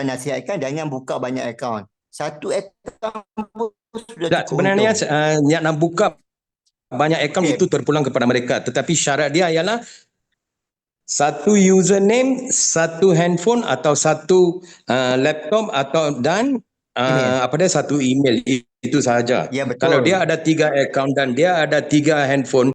nasihatkan jangan buka banyak akaun. Satu akaun pun sudah Tak, cukup sebenarnya untung. niat nak buka banyak akaun Okey. itu terpulang kepada mereka. Tetapi syarat dia ialah satu username, satu handphone atau satu laptop atau dan Email. satu email, itu sahaja. Ya, Kalau dia betul. ada 3 akaun dan dia ada 3 handphone.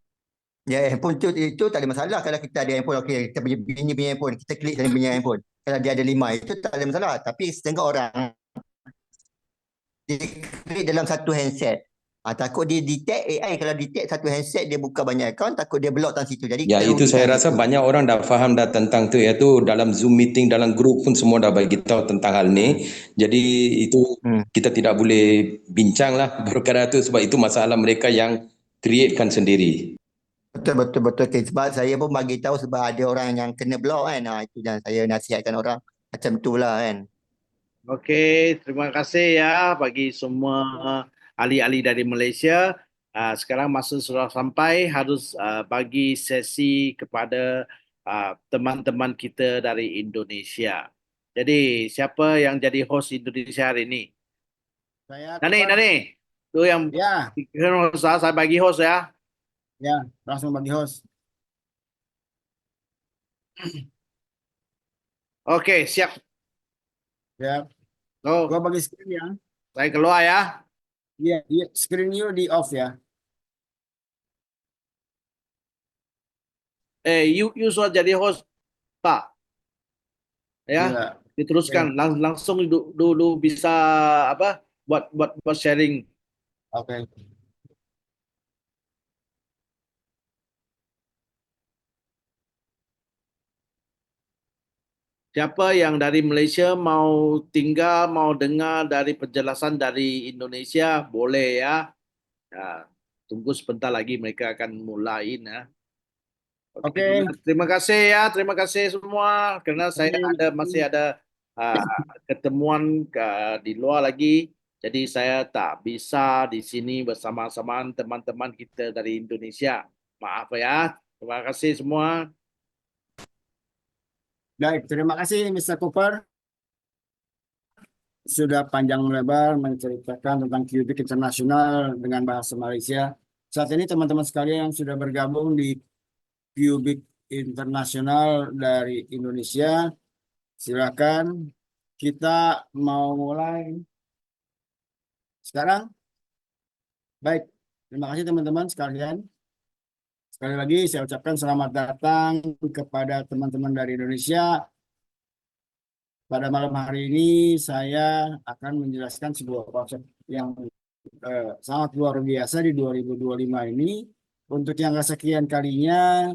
Ya, handphone tu itu tak ada masalah. Kalau kita ada handphone, okey, kita punya bini punya handphone, kita klik dalam punya handphone. Kalau dia ada 5, itu tak ada masalah. Tapi setengah orang dia klik dalam satu handset. Takut dia detect AI, kalau detect satu handset dia buka banyak akaun, takut dia block dalam situ. Jadi Ya, kita itu saya rugikan rasa situ. banyak orang dah faham dah tentang tu, iaitu dalam Zoom meeting, dalam grup pun semua dah bagi tahu tentang hal ni. Jadi itu Hmm. kita tidak boleh bincang lah perkara tu, sebab itu masalah mereka yang createkan sendiri. Betul, betul, betul. Okay. Sebab saya pun bagi tahu sebab ada orang yang kena block kan. Itu yang saya nasihatkan orang macam tu lah kan. Okey, terima kasih ya bagi semua ahli-ahli dari Malaysia. Sekarang masa sudah sampai, harus bagi sesi kepada teman-teman kita dari Indonesia. Jadi siapa yang jadi host Indonesia hari ini? Saya Nani, tu yang Ya, host, saya bagi host ya. ya, langsung bagi host. Okey, siap. Ya, So, gua bagi screen ya. saya keluar ya. Iya, iya, screen you di off ya. You sudah jadi host, Pak. Ya, Iya. diteruskan langsung dulu bisa apa? Buat sharing. Oke. Siapa yang dari Malaysia mau tinggal, mau dengar dari penjelasan dari Indonesia, boleh ya. Tunggu sebentar lagi mereka akan mulai ya. Oke. Terima kasih ya, terima kasih semua karena saya masih ada ketemuan di luar lagi. Jadi saya tak bisa di sini bersama-sama teman-teman kita dari Indonesia. Maaf ya. Terima kasih semua. Baik, terima kasih Mr. Cooper. Sudah panjang lebar menceritakan tentang Cubic International dengan bahasa Malaysia. Saat ini teman-teman sekalian yang sudah bergabung di Cubic International dari Indonesia, silakan, kita mau mulai sekarang. Baik, terima kasih teman-teman sekalian. Sekali lagi saya ucapkan selamat datang kepada teman-teman dari Indonesia. Pada malam hari ini saya akan menjelaskan sebuah konsep yang sangat luar biasa di 2025 ini. Untuk yang kesekian kalinya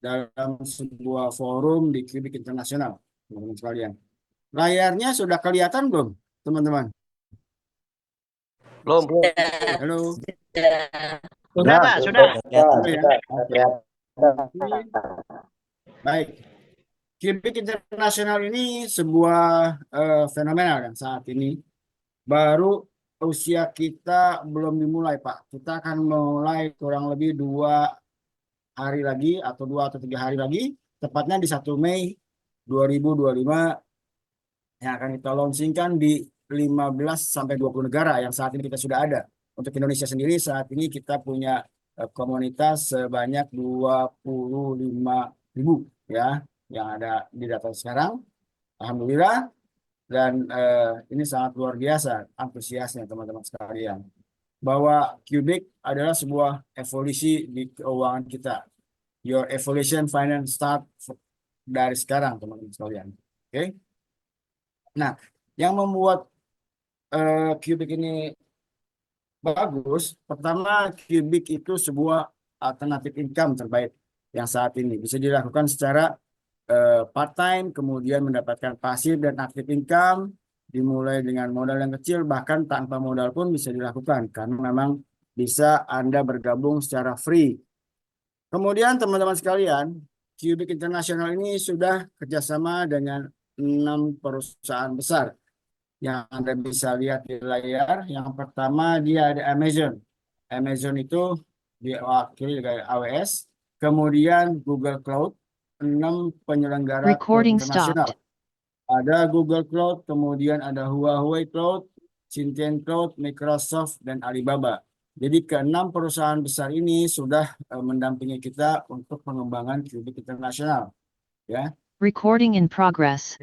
dalam sebuah forum di Cubic International, teman-teman sekalian. Layarnya sudah kelihatan belum, teman-teman? Belum. Halo. Sudah, Pak, sudah. Baik. Cubic International ini sebuah fenomena yang saat ini baru usia kita belum dimulai, Pak. Kita akan mulai kurang lebih 2 hari lagi atau 2 atau 3 hari lagi, tepatnya di 1 Mei 2025 yang akan kita launchingkan di 15 sampai 20 negara yang saat ini kita sudah ada. Untuk Indonesia sendiri saat ini kita punya komunitas sebanyak 25.000 ya yang ada di data sekarang. Alhamdulillah, dan ini sangat luar biasa antusiasnya teman-teman sekalian bahwa Cubic adalah sebuah evolusi di keuangan kita. Your evolution finance start dari sekarang teman-teman sekalian. Oke. Nah, yang membuat Cubic ini bagus, pertama Cubic itu sebuah alternatif income terbaik yang saat ini bisa dilakukan secara part-time, kemudian mendapatkan pasif dan aktif income, dimulai dengan modal yang kecil, bahkan tanpa modal pun bisa dilakukan, karena memang bisa Anda bergabung secara free. Kemudian teman-teman sekalian, Cubic International ini sudah kerjasama dengan 6 perusahaan besar yang Anda bisa lihat di layar. Yang pertama dia ada Amazon. Amazon itu diwakili dari AWS, kemudian Google Cloud, 6 penyelenggara internasional. Ada Google Cloud, kemudian ada Huawei Cloud, Syntian Cloud, Microsoft, dan Alibaba. Jadi keenam perusahaan besar ini sudah mendampingi kita untuk pengembangan Cubic internasional. Ya. Recording in progress.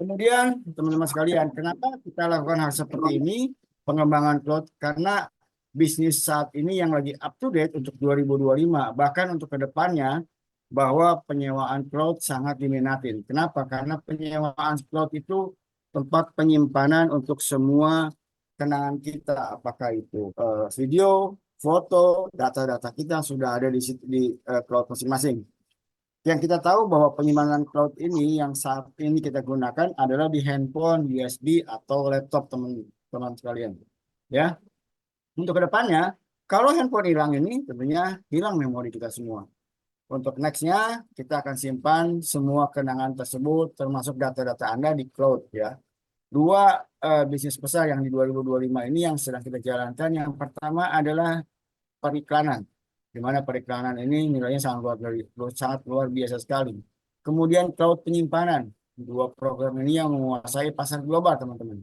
Kemudian teman-teman sekalian, kenapa kita lakukan hal seperti ini? Pengembangan cloud karena bisnis saat ini yang lagi up to date untuk 2025, bahkan untuk kedepannya, bahwa penyewaan cloud sangat diminatin. Kenapa? Karena penyewaan cloud itu tempat penyimpanan untuk semua kenangan kita, apakah itu video, foto, data-data kita sudah ada di cloud masing-masing. Yang kita tahu bahwa penyimpanan cloud ini yang saat ini kita gunakan adalah di handphone, USB, atau laptop teman-teman sekalian. Ya, untuk kedepannya, kalau handphone hilang ini, tentunya hilang memori kita semua. Untuk nextnya, kita akan simpan semua kenangan tersebut, termasuk data-data Anda di cloud. Ya, dua bisnis besar yang di 2025 ini yang sedang kita jalankan. Yang pertama adalah periklanan, di mana periklanan ini nilainya sangat luar biasa sekali. Kemudian cloud penyimpanan, dua program ini yang menguasai pasar global, teman-teman.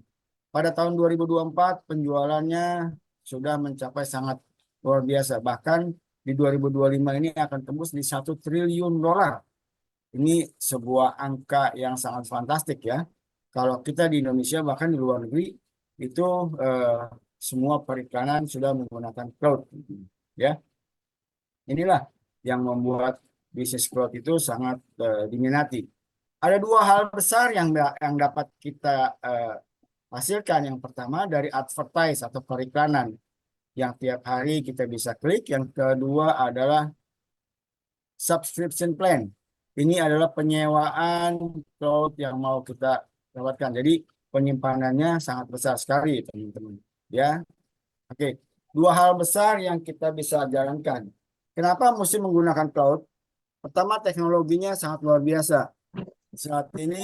Pada tahun 2024 penjualannya sudah mencapai sangat luar biasa. Bahkan di 2025 ini akan tembus di 1 triliun dolar. Ini sebuah angka yang sangat fantastik ya. Kalau kita di Indonesia bahkan di luar negeri itu semua periklanan sudah menggunakan cloud. Ya, inilah yang membuat bisnis cloud itu sangat diminati. Ada dua hal besar yang dapat kita hasilkan. Yang pertama dari advertise atau periklanan yang tiap hari kita bisa klik. Yang kedua adalah subscription plan. Ini adalah penyewaan cloud yang mau kita dapatkan. Jadi penyimpanannya sangat besar sekali, teman-teman. Ya, oke. Dua hal besar yang kita bisa jalankan. Kenapa mesti menggunakan cloud? Pertama, teknologinya sangat luar biasa. Saat ini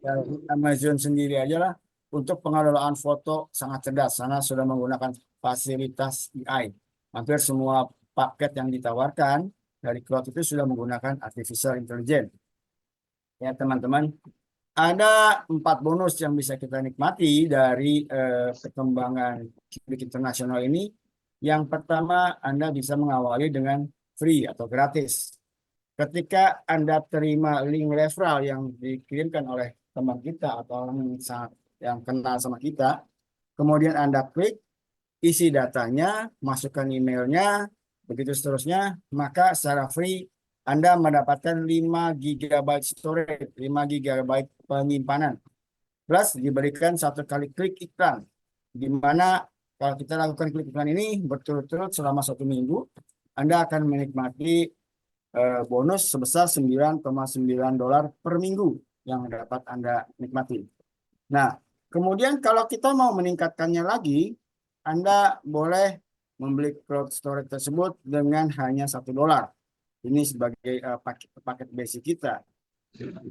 dari Amazon sendiri aja lah untuk pengelolaan foto sangat cerdas karena sudah menggunakan fasilitas AI. Hampir semua paket yang ditawarkan dari cloud itu sudah menggunakan artificial intelligence. Ya teman-teman, ada 4 bonus yang bisa kita nikmati dari perkembangan Cubic internasional ini. Yang pertama, Anda bisa mengawali dengan free atau gratis. Ketika Anda terima link referral yang dikirimkan oleh teman kita atau orang yang kenal sama kita, kemudian Anda klik, isi datanya, masukkan emailnya, begitu seterusnya, maka secara free Anda mendapatkan 5 GB storage, 5 GB penyimpanan. Plus diberikan 1 kali klik iklan, di mana kalau kita lakukan klik iklan ini berturut-turut selama 1 minggu, Anda akan menikmati bonus sebesar 9,9 dolar per minggu yang dapat Anda nikmati. Nah, kemudian kalau kita mau meningkatkannya lagi, Anda boleh membeli cloud storage tersebut dengan hanya 1 dolar. Ini sebagai paket basic kita.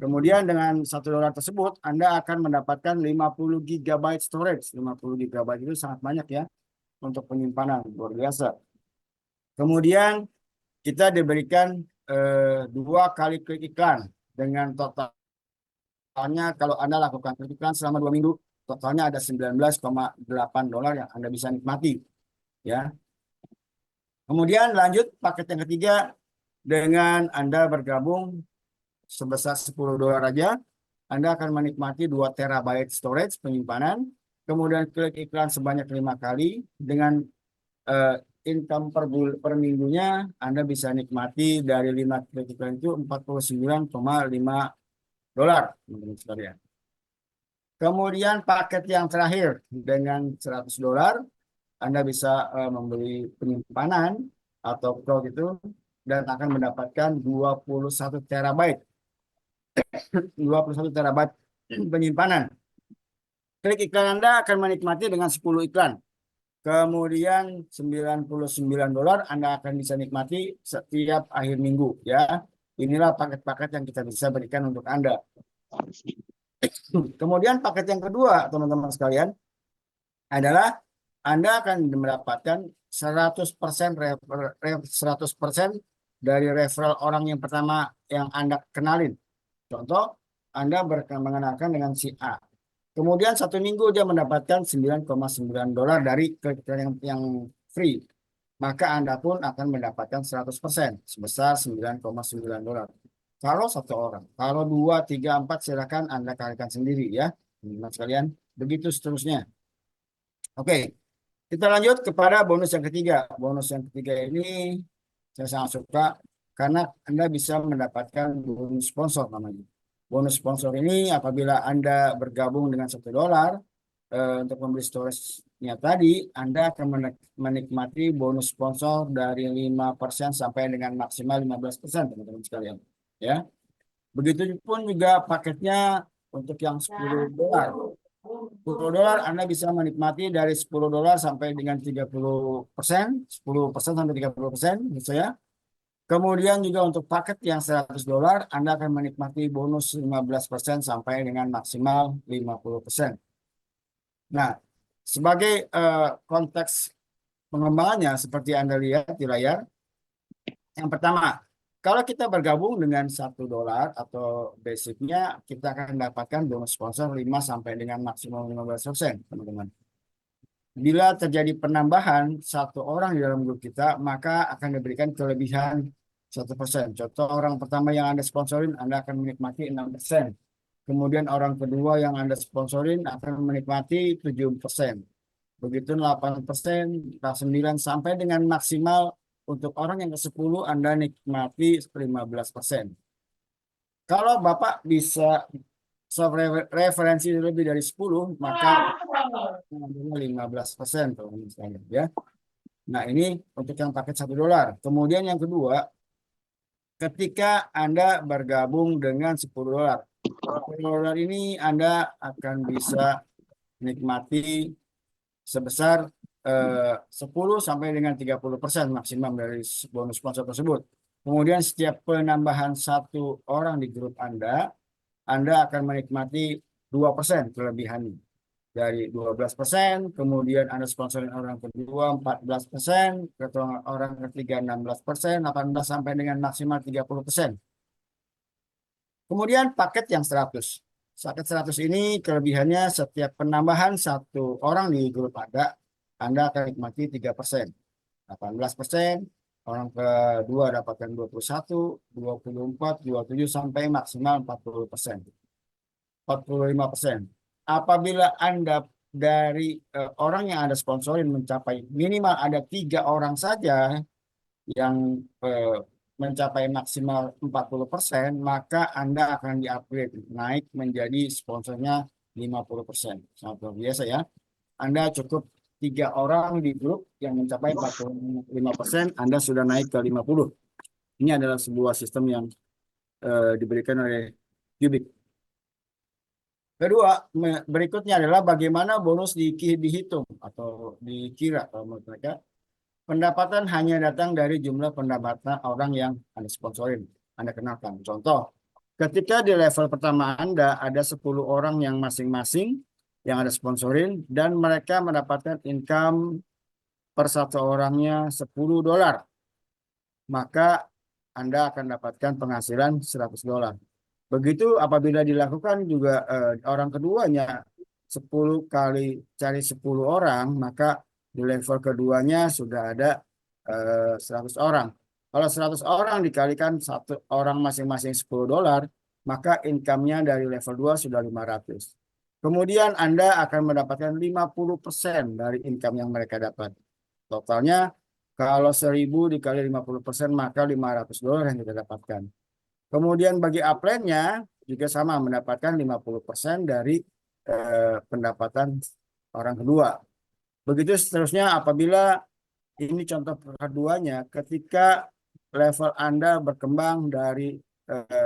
Kemudian dengan 1 dolar tersebut, Anda akan mendapatkan 50 GB storage. 50 GB itu sangat banyak ya untuk penyimpanan, luar biasa. Kemudian kita diberikan 2 kali klik iklan dengan totalnya kalau Anda lakukan klik iklan selama 2 minggu, totalnya ada 19,8 dolar yang Anda bisa nikmati. Ya. Kemudian lanjut paket yang ketiga, dengan Anda bergabung sebesar 10 dolar aja, Anda akan menikmati 2 terabyte storage penyimpanan, kemudian klik iklan sebanyak 5 kali, dengan income per minggunya Anda bisa nikmati dari 5 klik iklan itu 49,5 dolar, teman-teman sekalian. Kemudian paket yang terakhir dengan 100 dolar, Anda bisa membeli penyimpanan atau cloud itu dan akan mendapatkan 21 terabyte. 21 terabyte penyimpanan. Klik iklan Anda akan menikmati dengan 10 iklan. Kemudian 99 dolar Anda akan bisa nikmati setiap akhir minggu ya. Inilah paket-paket yang kita bisa berikan untuk Anda. Kemudian paket yang kedua, teman-teman sekalian, adalah Anda akan mendapatkan 100% dari referral orang yang pertama yang Anda kenalin. Contoh, Anda mengenakan dengan si A. Kemudian 1 minggu dia mendapatkan $9,9 dari kreditan yang free. Maka Anda pun akan mendapatkan 100% sebesar $9,9. Kalau 1 orang, kalau 2, 3, 4 silakan Anda kalikan sendiri ya, teman-teman sekalian. Begitu seterusnya. Oke, kita lanjut kepada bonus yang ketiga. Bonus yang ketiga ini saya sangat suka karena Anda bisa mendapatkan bonus sponsor namanya. Bonus sponsor ini apabila Anda bergabung dengan $1 untuk membeli storage-nya tadi, Anda akan menikmati bonus sponsor dari 5% sampai dengan maksimal 15%, teman-teman sekalian. Ya. Begitupun juga paketnya untuk yang $10. $10 Anda bisa menikmati dari $10 sampai dengan 30%, 10% sampai 30%, gitu ya. Kemudian juga untuk paket yang $100, Anda akan menikmati bonus 15% sampai dengan maksimal 50%. Nah, sebagai konteks pengembangannya seperti Anda lihat di layar, yang pertama, kalau kita bergabung dengan $1 atau basicnya, kita akan mendapatkan bonus sponsor 5 sampai dengan maksimum 15%, teman-teman. Bila terjadi penambahan 1 orang di dalam grup kita, maka akan diberikan kelebihan 1%. Contoh orang pertama yang Anda sponsorin, Anda akan menikmati 6%. Kemudian orang kedua yang Anda sponsorin akan menikmati 7%. Begitu 8%, 9 sampai dengan maksimal untuk orang yang ke-10 Anda nikmati 15%. Kalau Bapak bisa referensi lebih dari 10, maka 15%, teman-teman ya. Nah, ini untuk yang paket $1. Kemudian yang kedua, ketika Anda bergabung dengan $10 ini Anda akan bisa menikmati sebesar 10 sampai dengan 30% maksimum dari bonus sponsor tersebut. Kemudian setiap penambahan 1 orang di grup Anda akan menikmati 2% kelebihan dari 12%, kemudian Anda sponsorin orang kedua 14%, orang ketiga 16%, 18 sampai dengan maksimal 30%. Kemudian paket yang 100. Paket 100 ini kelebihannya setiap penambahan 1 orang di grup Anda akan nikmati 3%. 18%, orang kedua dapatkan 21, 24, 27 sampai maksimal 40%. 45%. Apabila Anda dari orang yang Anda sponsorin mencapai minimal ada 3 orang saja yang mencapai maksimal 40%, maka Anda akan di-upgrade naik menjadi sponsornya 50%. Sangat luar biasa ya. Anda cukup 3 orang di grup yang mencapai 45%, Anda sudah naik ke 50. Ini adalah sebuah sistem yang diberikan oleh Cubic. Kedua, berikutnya adalah bagaimana bonus dihitung atau dikira kalau menurut mereka. Pendapatan hanya datang dari jumlah pendapatan orang yang Anda sponsorin, Anda kenalkan. Contoh, ketika di level pertama Anda ada 10 orang yang masing-masing yang Anda sponsorin dan mereka mendapatkan income per 1 orangnya $10, maka Anda akan dapatkan penghasilan $100. Begitu apabila dilakukan juga orang keduanya 10 kali cari 10 orang, maka di level keduanya sudah ada 100 orang. Kalau 100 orang dikalikan 1 orang masing-masing $10, maka income-nya dari level 2 sudah 500. Kemudian Anda akan mendapatkan 50% dari income yang mereka dapat. Totalnya kalau 1000 dikali 50%, maka $500 yang kita dapatkan. Kemudian bagi upline-nya juga sama, mendapatkan 50% dari pendapatan orang kedua. Begitu seterusnya apabila ini contoh keduanya, ketika level Anda berkembang dari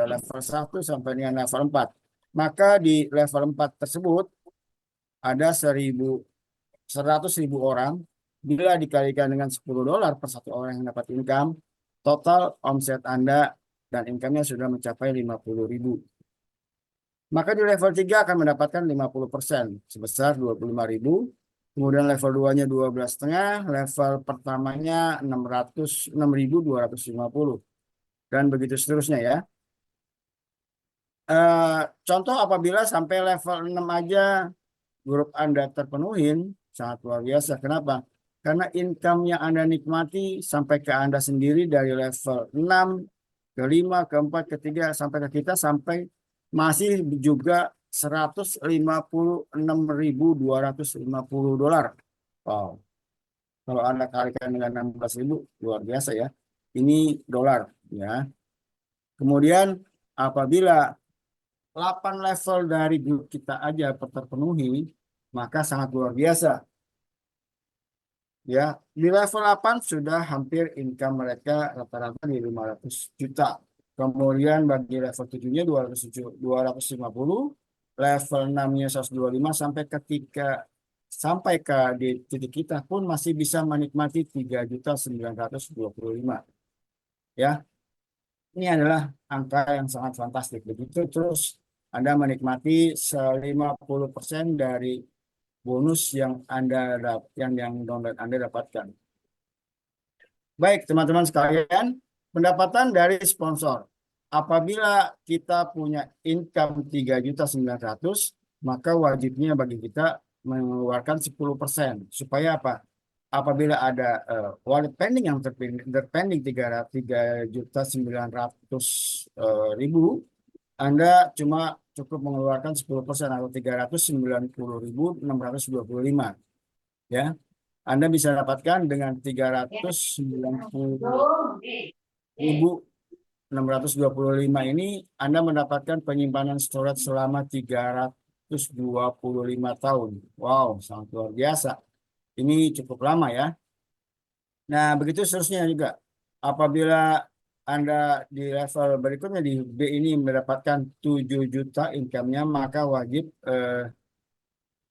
level 1 sampai dengan level 4, maka di level 4 tersebut ada 100.000 orang. Bila dikalikan dengan $10 per 1 orang yang dapat income, total omset Anda dan income-nya sudah mencapai 50.000. Maka di level 3 akan mendapatkan 50% sebesar 25.000. Kemudian level 2-nya 12,5, level pertamanya 6.250. 600, 6.250. Dan begitu seterusnya ya. Contoh apabila sampai level 6 aja grup Anda terpenuhin, sangat luar biasa. Kenapa? Karena income yang Anda nikmati sampai ke Anda sendiri dari level 6, ke 5, ke 4, ke 3, sampai ke kita, sampai masih juga $156.250. Wow. Kalau Anda kalikan dengan 16.000, luar biasa ya. Ini dolar ya. Kemudian apabila 8 level dari grup kita aja terpenuhi, maka sangat luar biasa. Ya, di level 8 sudah hampir income mereka rata-rata di 500 juta. Kemudian bagi level 7-nya 250, level 6-nya 125, sampai ke di titik kita pun masih bisa menikmati 3.925. Ya. Ini adalah angka yang sangat fantastik. Begitu terus Anda menikmati 50% dari bonus yang download Anda dapatkan. Baik, teman-teman sekalian, pendapatan dari sponsor. Apabila kita punya income 3.900.000, maka wajibnya bagi kita mengeluarkan 10%. Supaya apa? Apabila ada wallet pending yang terpending 3.900.000, Anda cuma cukup mengeluarkan 10% atau 390.625. Ya, Anda bisa dapatkan dengan 390.625 ini, Anda mendapatkan penyimpanan storage selama 325 tahun. Wow, sangat luar biasa. Ini cukup lama ya. Nah, begitu seterusnya juga. Apabila Anda di level berikutnya di B ini mendapatkan 7 juta income-nya, maka wajib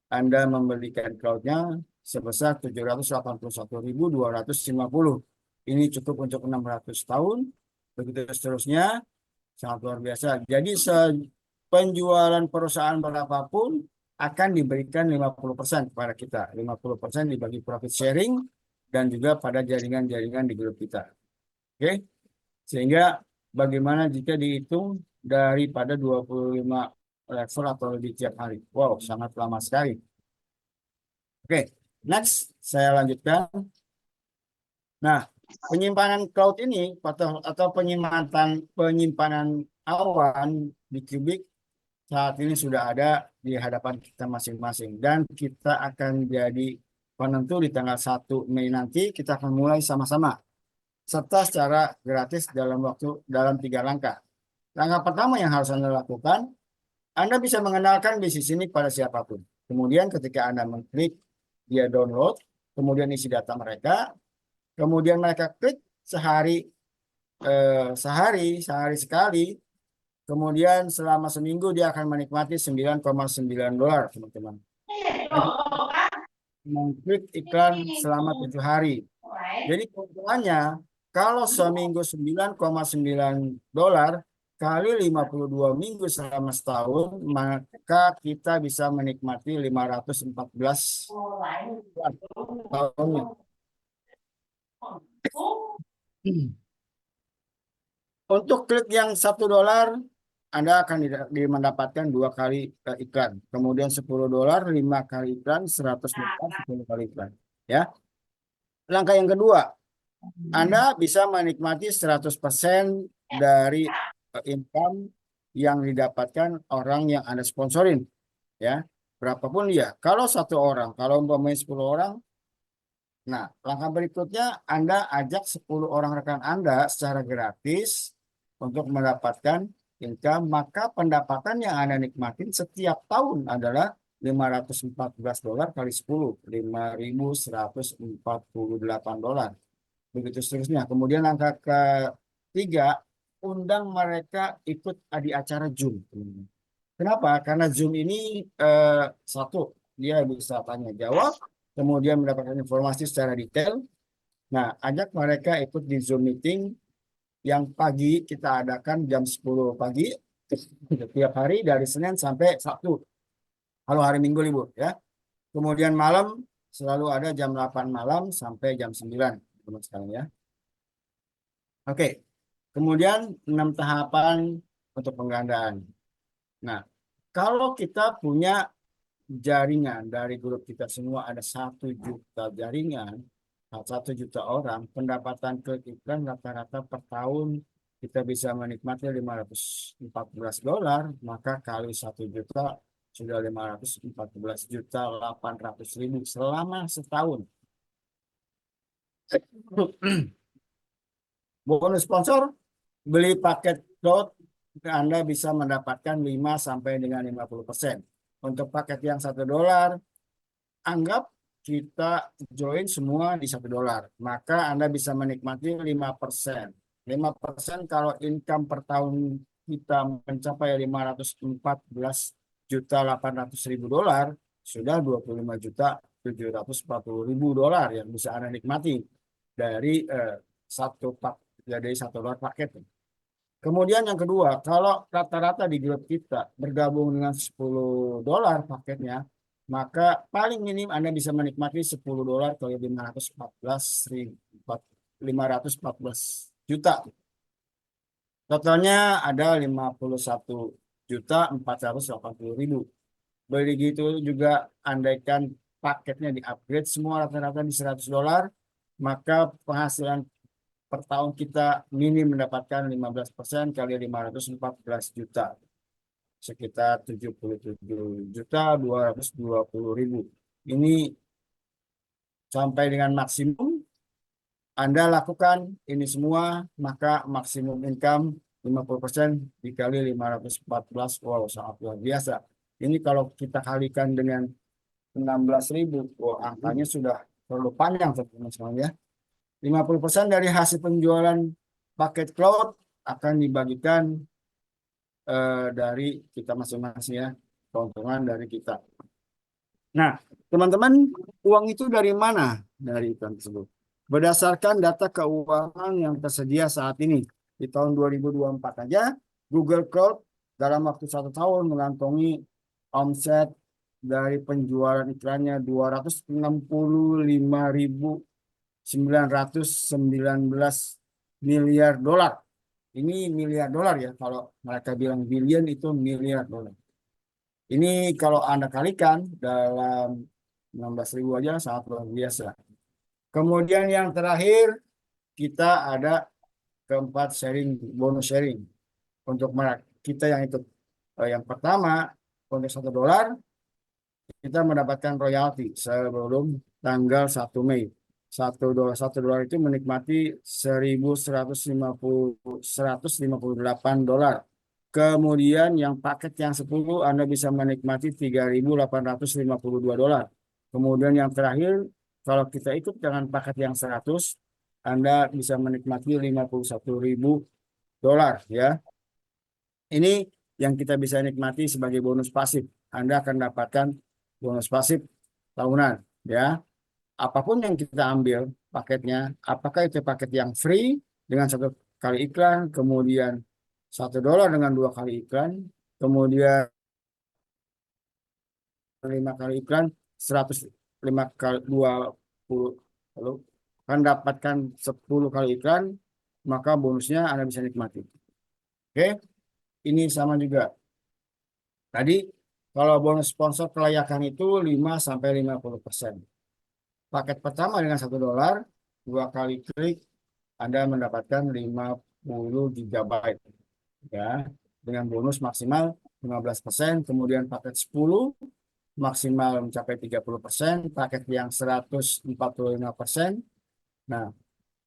Anda membelikan cloud-nya sebesar 781.250. Ini cukup untuk 600 tahun. Begitu seterusnya, sangat luar biasa. Jadi penjualan perusahaan berapapun akan diberikan 50% kepada kita. 50% dibagi profit sharing dan juga pada jaringan-jaringan di grup kita. Oke? Sehingga bagaimana jika dihitung daripada 25 level atau lebih tiap hari. Wow, sangat lama sekali. Oke, next saya lanjutkan. Nah, penyimpanan cloud ini atau penyimpanan awan di Cubic saat ini sudah ada di hadapan kita masing-masing, dan kita akan jadi penentu di tanggal 1 Mei nanti. Kita akan mulai sama-sama serta secara gratis dalam 3 langkah. Langkah pertama yang harus Anda lakukan, Anda bisa mengenalkan bisnis ini pada siapapun. Kemudian ketika Anda mengklik dia download, kemudian isi data mereka, kemudian mereka klik sehari sekali. Kemudian selama seminggu dia akan menikmati $9,9, teman-teman. Mengklik iklan selama 7 hari. Jadi keuntungannya, kalau seminggu $9,9 kali 52 minggu selama setahun, maka kita bisa menikmati 514 tahunnya. Untuk klik yang $1, Anda akan mendapatkan 2 kali iklan. Kemudian $10, 5 kali iklan, 100 10 kali iklan. Ya. Langkah yang kedua, Anda bisa menikmati 100% dari income yang didapatkan orang yang Anda sponsorin. Ya. Berapapun dia. Kalau 1 orang, kalau umpamanya 10 orang, nah, langkah berikutnya Anda ajak 10 orang rekan Anda secara gratis untuk mendapatkan income, maka pendapatan yang Anda nikmatin setiap tahun adalah $514 kali 10, $5.148. Begitu seterusnya. Kemudian langkah ketiga, undang mereka ikut di acara Zoom. Kenapa? Karena Zoom ini satu, dia bisa tanya jawab, kemudian mendapatkan informasi secara detail. Nah, ajak mereka ikut di Zoom meeting yang pagi kita adakan jam 10 pagi tiap hari dari Senin sampai Sabtu. Kalau hari Minggu libur ya. Kemudian malam selalu ada jam 8 malam sampai jam 9, teman sekalian ya. Oke. Kemudian 6 tahapan untuk penggandaan. Nah, kalau kita punya jaringan dari grup kita semua ada 1 juta jaringan, 1 juta orang, pendapatan klik iklan rata-rata per tahun kita bisa menikmati $514, maka kali 1 juta sudah 514.800.000 selama setahun. Bonus sponsor, beli paket cloud, Anda bisa mendapatkan 5 sampai dengan 50%. Untuk paket yang $1, anggap kita join semua di $1, maka Anda bisa menikmati 5%. 5% kalau income per tahun kita mencapai $514.800.000, sudah $25.740.000 yang bisa Anda nikmati dari dari $1 paket. Kemudian yang kedua, kalau rata-rata di grup kita bergabung dengan $10 paketnya, maka paling minim Anda bisa menikmati $10 kali 514 juta. Totalnya ada 51.480.000. Begitu juga andaikan paketnya di-upgrade semua rata-rata di $100, maka penghasilan per tahun kita minim mendapatkan 15% kali 514 juta. Sekitar 77.220.000. Ini sampai dengan maksimum Anda lakukan ini semua, maka maksimum income 50% dikali 514, wow, sangat luar biasa. Ini kalau kita kalikan dengan 16.000, wow, angkanya sudah terlalu panjang teman-teman ya. 50% dari hasil penjualan paket cloud akan dibagikan dari kita masing-masing ya, keuntungan dari kita. Nah, teman-teman, uang itu dari mana? Dari iklan tersebut. Berdasarkan data keuangan yang tersedia saat ini, di tahun 2024 aja, Google Cloud dalam waktu 1 tahun mengantongi omset dari penjualan iklannya $265.919 miliar. Ini miliar dolar ya, kalau mereka bilang billion itu miliar dolar. Ini kalau Anda kalikan dalam 16.000 aja sangat luar biasa. Kemudian yang terakhir kita ada keempat bonus sharing untuk kita yang ikut. Yang pertama untuk $1 kita mendapatkan royalti sebelum tanggal 1 Mei. $1 itu menikmati $1.158. Kemudian yang paket yang 10 Anda bisa menikmati $3.852. Kemudian yang terakhir kalau kita ikut dengan paket yang 100 Anda bisa menikmati $51.000 ya. Ini yang kita bisa nikmati sebagai bonus pasif. Anda akan dapatkan bonus pasif tahunan ya. Apapun yang kita ambil paketnya, apakah itu paket yang free dengan 1 kali iklan, kemudian $1 dengan 2 kali iklan, kemudian 5 kali iklan, 105 kali 20, lalu akan dapatkan 10 kali iklan, maka bonusnya Anda bisa nikmati. Oke, ini sama juga. Tadi kalau bonus sponsor kelayakan itu 5-50%. Paket pertama dengan $1, 2 kali klik, Anda mendapatkan 50 GB ya, dengan bonus maksimal 15%. Kemudian paket 10 maksimal mencapai 30%, paket yang 145%. Nah,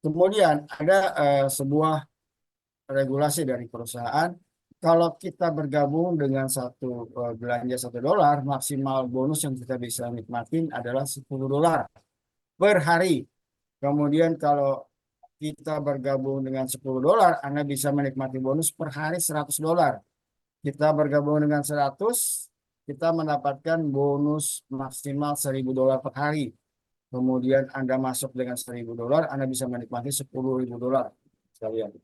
kemudian ada sebuah regulasi dari perusahaan. Kalau kita bergabung dengan belanja $1, maksimal bonus yang kita bisa nikmatin adalah $10 per hari. Kemudian kalau kita bergabung dengan $10, Anda bisa menikmati bonus per hari $100. Kita bergabung dengan 100, kita mendapatkan bonus maksimal $1.000 per hari. Kemudian Anda masuk dengan $1.000, Anda bisa menikmati $10.000 sekalian.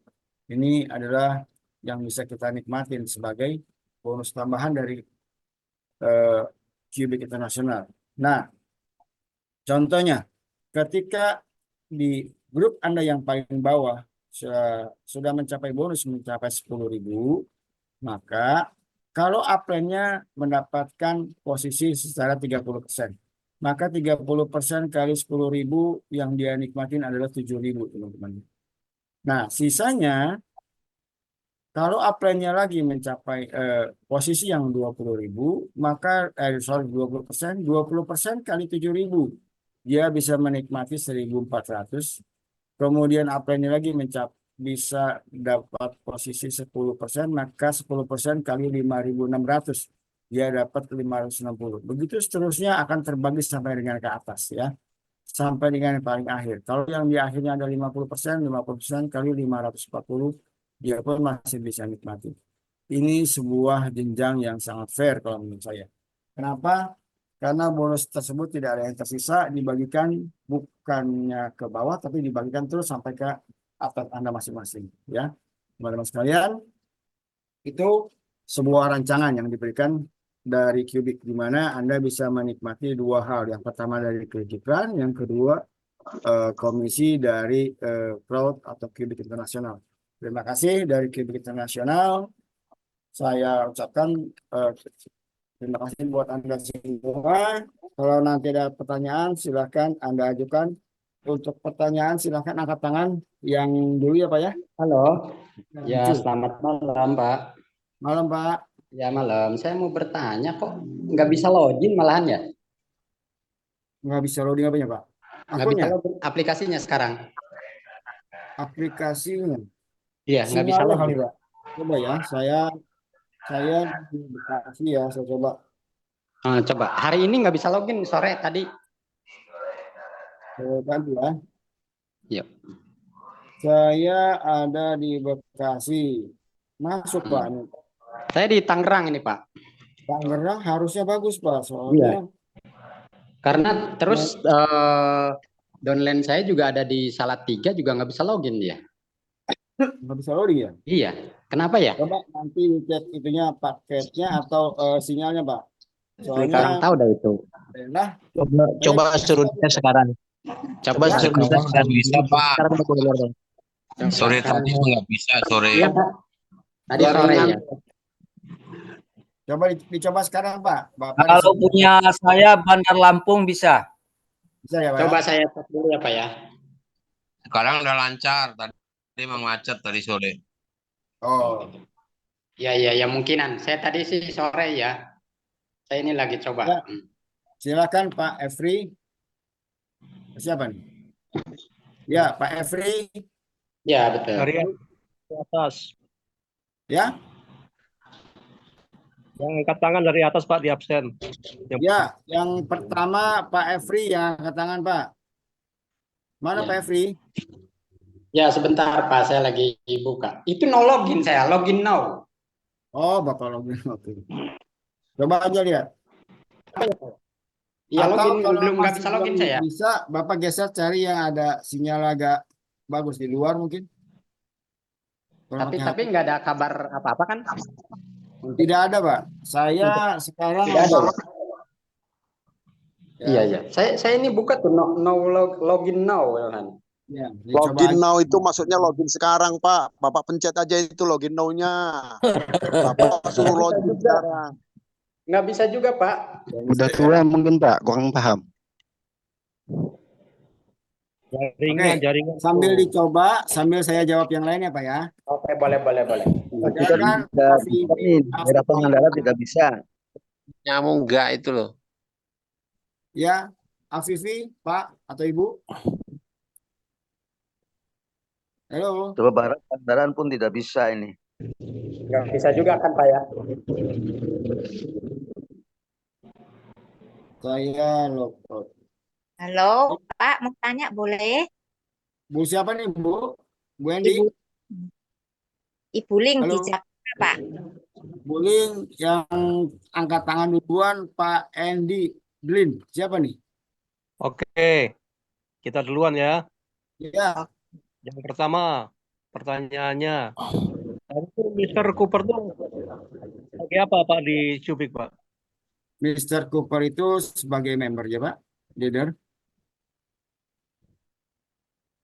Ini adalah yang bisa kita nikmatin sebagai bonus tambahan dari Cubic International. Nah, contohnya, ketika di grup Anda yang paling bawah sudah mencapai bonus mencapai 10.000, maka Kalau upline-nya mendapatkan posisi secara 30%, maka 30% kali 10.000 yang dia nikmatin adalah 7.000, teman-teman. Nah, sisanya kalau upline-nya lagi mencapai posisi yang 20.000, maka 20% kali 7.000, dia bisa menikmati 1.400. Kemudian upline-nya lagi bisa dapat posisi 10%, maka 10% kali 5.600, dia dapat 560. Begitu seterusnya akan terbagi sampai dengan ke atas ya. Sampai dengan yang paling akhir. Kalau yang di akhirnya ada 50% kali 540, dia pun masih bisa nikmati. Ini sebuah jenjang yang sangat fair kalau menurut saya. Kenapa? Karena bonus tersebut tidak ada yang tersisa, dibagikan bukannya ke bawah, tapi dibagikan terus sampai ke atas Anda masing-masing. Ya, teman-teman sekalian, itu sebuah rancangan yang diberikan dari Cubic, di mana Anda bisa menikmati dua hal. Yang pertama dari Kreditran, yang kedua komisi dari Crowd atau Cubic Internasional. Terima kasih dari Cubic Internasional. Saya ucapkan terima kasih buat Anda semua. Kalau nanti ada pertanyaan, silahkan Anda ajukan. Untuk pertanyaan, silahkan angkat tangan yang dulu ya Pak ya. Halo, ya Muncul. selamat malam Pak. Malam Pak. Ya malam, saya mau bertanya kok nggak bisa login malahan ya? Nggak bisa loading apanya Pak? Nggak bisa Akunnya, login aplikasinya sekarang. aplikasinya. Iya, nggak bisa Sinyalnya kali login. Pak. Coba ya, saya di Bekasi ya, saya coba. Coba, hari ini nggak bisa login, sore tadi. Bantu ya. Yuk. Saya ada di Bekasi. Masuk Pak. Saya di Tangerang ini Pak. Tangerang harusnya bagus Pak, soalnya Karena terus downline saya juga ada di Salatiga juga nggak bisa login dia. nggak bisa loading ya. Iya, kenapa ya? Coba nanti cek itunya paketnya atau sinyalnya Pak. Kurang Soalnya tahu dah itu. nah, Coba suruh dia sekarang. Coba Ya. suruh dia sekarang. Bisa Pak. Sekarang udah boleh keluar, Bang. Sore tadi nggak bisa sore. Iya, Pak. Tadi sore ya. coba dicoba sekarang Pak. Bapak Kalau di sini. punya saya Bandar Lampung bisa. Bisa ya Pak. Coba saya cek dulu ya Pak ya. Sekarang udah lancar. Tadi memang macet tadi sore. Oh, Ya mungkinan. Saya tadi sih sore ya. Saya ini lagi coba. Ya. Silakan Pak Efri. Siapa nih? Ya, Pak Efri. Ya betul. Dari atas. Ya, Yang angkat tangan dari atas Pak di absen. ya. Yang pertama Pak Efri yang angkat tangan Pak. Mana Ya. Pak Efri? Ya sebentar Pak, saya lagi buka. Itu no login saya, login now. Oh, Bapak login. Oke. Coba aja lihat. Iya Atau login, kalau belum nggak masih bisa login belum saya. Bisa, Bapak geser cari yang ada sinyal agak bagus di luar mungkin. Kalau Tapi pakai HP. nggak ada kabar apa-apa kan? Tidak ada, Pak. Saya sekarang Tidak ada. Ya. Iya. Saya ini buka tuh login now kan. Ya, dicoba Login aja. now itu maksudnya login sekarang, Pak. Bapak pencet aja itu login now-nya. Bapak suruh login sekarang. Nggak bisa juga Pak. Udah tua mungkin, Pak. Kurang paham. Jaringan, Oke. jaringan. Sambil dicoba, sambil saya jawab yang lainnya, Pak ya. Oke, boleh. Silakan, Afifi. Daerah Pangandaran tidak bisa. Nyamuk enggak itu loh. Ya, Afifi, Pak atau Ibu. Halo. Jawa Barat Pangandaran pun tidak bisa ini. Nggak bisa juga kan Pak ya? Saya logout. Halo, Pak, mau tanya boleh? Bu siapa nih, Bu? Bu Endi? Ibu Ling di Halo. Jakarta, Pak. Bu Ling yang angkat tangan duluan, Pak Endi Blin. Siapa nih? Oke. Kita duluan ya. Ya, Yang pertama, pertanyaannya. Itu Mr. Cooper tuh sebagai apa Pak di Cubic Pak? Mr. Cooper itu sebagai member ya, Pak? Leader.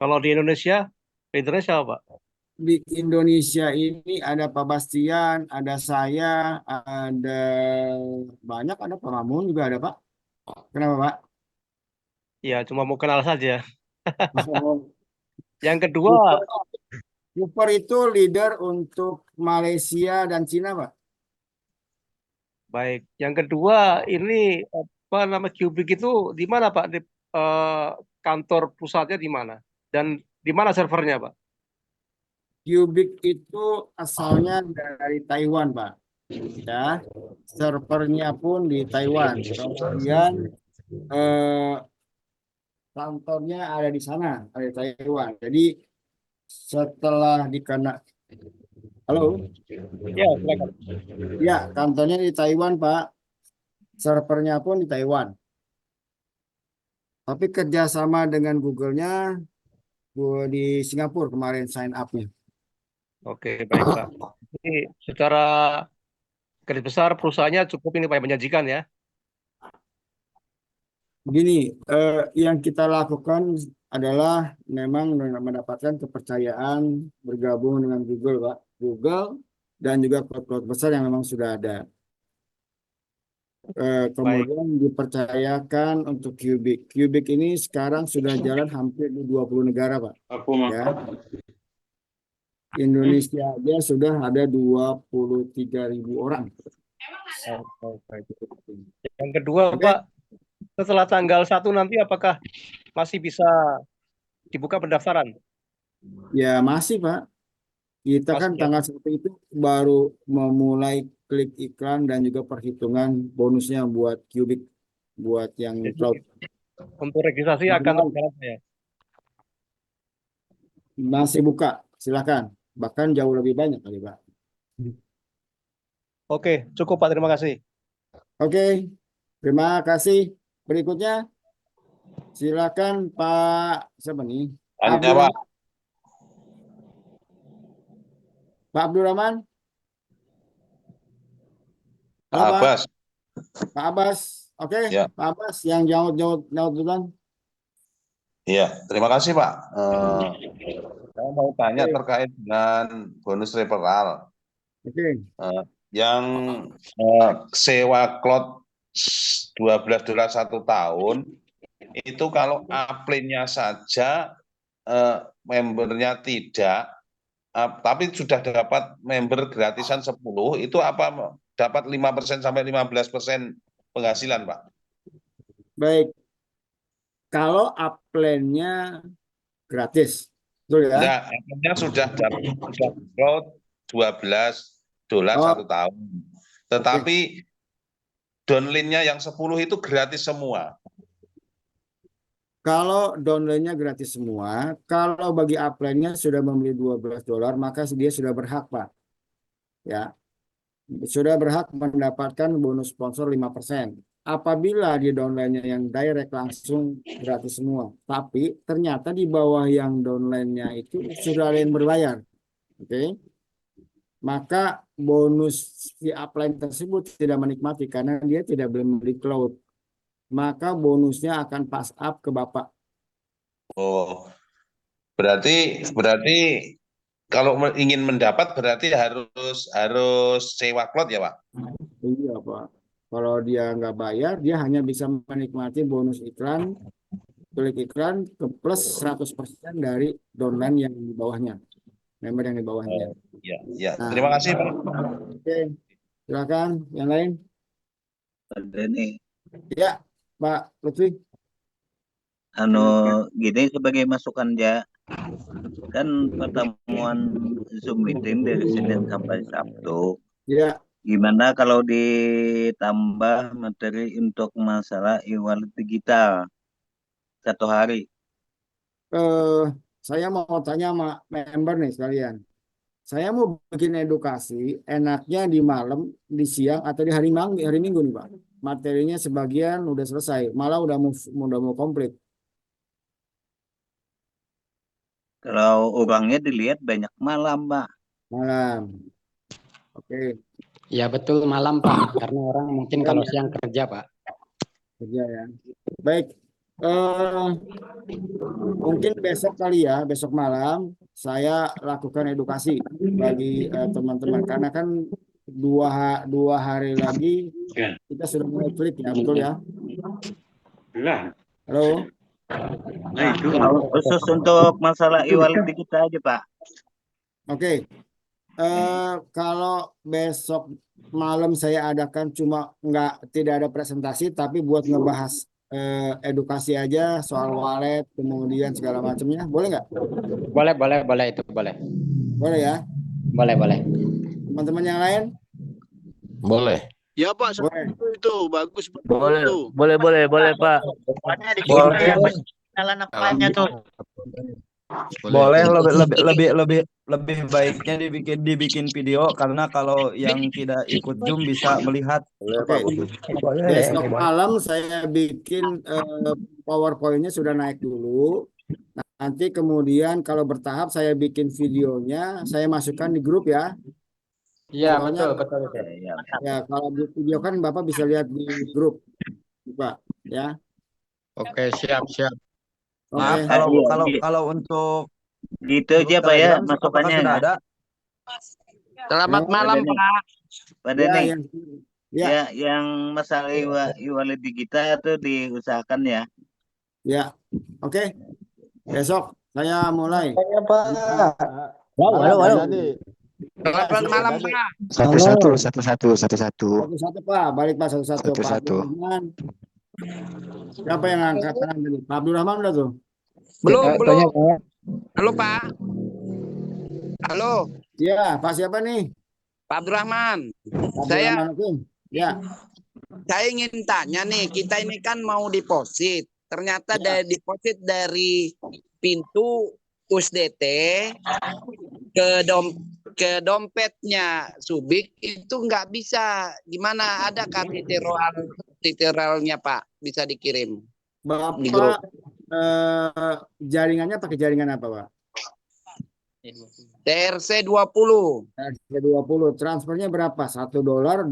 Kalau di Indonesia, leadernya siapa Pak? di Indonesia ini ada Pak Bastian, ada saya, ada banyak, ada Pak Mamun juga ada Pak. Kenapa Pak? Ya, cuma mau kenal saja. Oh, Yang kedua, Cooper itu leader untuk Malaysia dan Cina Pak. baik. Yang kedua, ini apa nama Cubic itu di mana Pak? Di kantor pusatnya di mana? Dan di mana servernya Pak? Cubic itu asalnya dari Taiwan Pak. Ya, servernya pun di Taiwan. Kemudian kantornya ada di sana, ada di Taiwan. Jadi setelah halo, Ya, silakan. ya kantornya di Taiwan Pak, servernya pun di Taiwan. Tapi kerjasama dengan Google-nya gua di Singapura kemarin sign up-nya. Oke, baik Pak. Jadi secara garis besar perusahaannya cukup ini Pak menjanjikan ya. Begini, yang kita lakukan adalah memang mendapatkan kepercayaan bergabung dengan Google Pak, Google dan juga cloud-cloud besar yang memang sudah ada. Baik. Kemudian dipercayakan untuk Cubic. Cubic ini sekarang sudah jalan hampir di 20 negara, Pak. Ya. Indonesia aja sudah ada 23.000 orang. Yang kedua, Oke. Pak, setelah tanggal 1 nanti apakah masih bisa dibuka pendaftaran? Ya masih, Pak. Kita kan Masih ya? tanggal 1 itu baru memulai klik iklan dan juga perhitungan bonusnya buat Cubic, buat yang Jadi, cloud. untuk registrasi akan terjalan ya? Masih buka, silakan. Bahkan jauh lebih banyak kali, Pak. Oke, cukup Pak, terima kasih. Oke, terima kasih. Berikutnya, silakan Pak siapa nih? Tanya, Abdul Pak. Rahman. Pak Abdul Rahman. Halo, Pak. Abbas. Pak Abbas. Oke, Ya. Pak Abbas yang jawab duluan. Iya, terima kasih Pak. Saya mau tanya terkait dengan bonus referral. Oke. Yang sewa cloud $12 1 tahun, itu kalau upline-nya saja membernya tidak, tapi sudah dapat member gratisan 10, itu apa dapat 5% sampai 15% penghasilan, Pak? Baik. Kalau upline-nya gratis, betul ya? Enggak, upline-nya sudah dapat cloud $12 Oh. 1 tahun. Tetapi downline-nya yang 10 itu gratis semua. Kalau downline-nya gratis semua, kalau bagi upline-nya sudah membeli $12, maka dia sudah berhak, Pak. Ya. Sudah berhak mendapatkan bonus sponsor 5%. Apabila di downline-nya yang direct langsung gratis semua, tapi ternyata di bawah yang downline-nya itu sudah ada yang berbayar. Oke. Maka bonus si upline tersebut tidak menikmati karena dia tidak beli cloud. Maka bonusnya akan pass up ke Bapak. Oh. Berarti kalau ingin mendapat berarti harus sewa cloud ya, Pak? Iya, Pak. Kalau dia nggak bayar, dia hanya bisa menikmati bonus iklan, klik iklan ke plus 100% dari downline yang di bawahnya, member yang di bawahnya. Ya. Nah, Terima kasih, Pak. oke, silakan yang lain. Ada nih. Ya, Pak Lutfi. Gini sebagai masukan ya, kan pertemuan Zoom meeting dari Senin sampai Sabtu. Ya. Gimana kalau ditambah materi untuk masalah e-wallet digital 1 hari? Saya mau tanya sama member nih sekalian. Saya mau bikin edukasi, enaknya di malam, di siang, atau di hari Minggu nih Pak. Materinya sebagian udah selesai, malah udah mau komplit. Kalau orangnya dilihat banyak malam, Pak. Malam. Oke. Ya betul malam Pak, karena orang mungkin kalau siang kerja Pak. Kerja ya. Baik, Eh, mungkin besok kali ya, besok malam saya lakukan edukasi bagi teman-teman karena kan dua hari lagi kita sudah mulai klik ya, betul ya? Halo. Nah, khusus untuk masalah e-wallet kita aja, Pak. Oke. Kalau besok malam saya adakan cuma tidak ada presentasi, tapi buat ngebahas edukasi aja soal wallet, kemudian segala macamnya, boleh nggak? Boleh itu boleh. Boleh ya? Boleh. Teman-teman yang lain? Boleh. Ya Pak, Boleh. itu bagus Boleh, itu. boleh Pak. Boleh. Jalan apanya tuh? Boleh lebih baiknya dibikin video karena kalau yang tidak ikut Zoom bisa melihat. Oke. Besok malam saya bikin PowerPoint-nya sudah naik dulu. Nanti kemudian kalau bertahap saya bikin videonya, saya masukkan di grup ya. Iya, Soalnya, betul. ya kalau di video kan Bapak bisa lihat di grup, Pak, ya. Oke, siap. Maaf Oke. kalau untuk Gitu aja Pak ya Telegram, masukannya. apakah sudah ada? Selamat malam Pak. Pak Denny. Ya. Yang masalah e-wallet kita tuh diusahakan ya. Ya, oke. Besok saya mulai. Halo. Selamat malam Pak. Satu-satu Pak, balik Pak satu-satu. Pak Abdurrahman. Siapa yang angkat tangan tadi? Pak Abdurrahman udah tuh? Belum. Halo Pak. Halo. Iya, Pak siapa nih? Pak Abdurrahman. Abdurrahman, oke. Ya. Saya ingin tanya nih, kita ini kan mau deposit. Ternyata dari deposit dari pintu USDT ke dompetnya Subik itu nggak bisa. Gimana? Adakah titeralnya Pak? Bisa dikirim? Bapak jaringannya pakai jaringan apa, Pak? TRC 20. TRC 20. Transfernya berapa? $1, $2,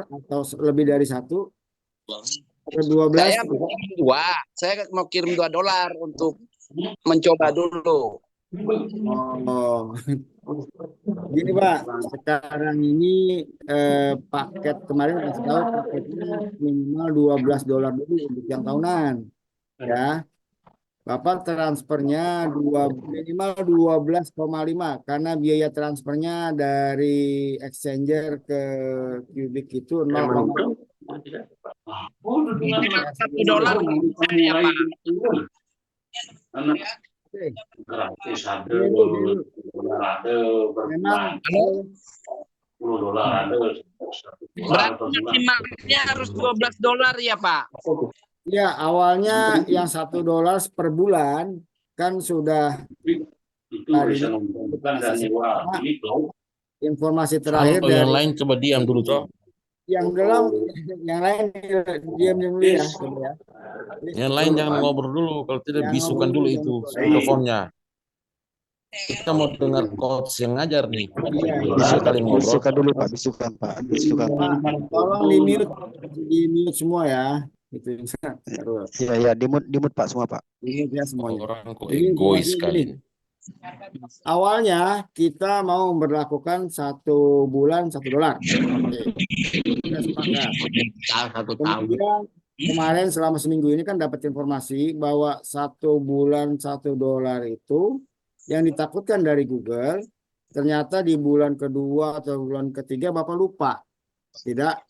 atau lebih dari 1? Atau 12? Saya mau kirim 2. Saya mau kirim $2 untuk mencoba dulu. Oh. Gini Pak, sekarang ini paket kemarin kasih tahu paketnya minimal $12 dulu untuk yang tahunan, ya. Bapak transfernya minimal 12,5 karena biaya transfernya dari exchanger ke Cubic itu 0,5. $1 ya Pak. Berarti maksimalnya harus $12 ya Pak? Ya, awalnya yang $1 per bulan kan sudah informasi terakhir dari yang lain coba diam dulu toh. Yang gelap, yang lain diam dulu ya. Yang lain jangan ngobrol dulu, kalau tidak bisukan dulu itu mikrofonnya. Kita mau dengar coach yang ngajar nih. Bisukan dulu Pak, bisukan Pak. Tolong di mute semua ya. Itu ya di mute Pak semua Pak. Ini ya semuanya. Orang kok egois sekali. Awalnya kita mau memberlakukan 1 bulan $1. Kita sepakat. Kemudian kemarin selama seminggu ini kan dapat informasi bahwa 1 bulan $1 itu yang ditakutkan dari Google, ternyata di bulan kedua atau bulan ketiga Bapak lupa tidak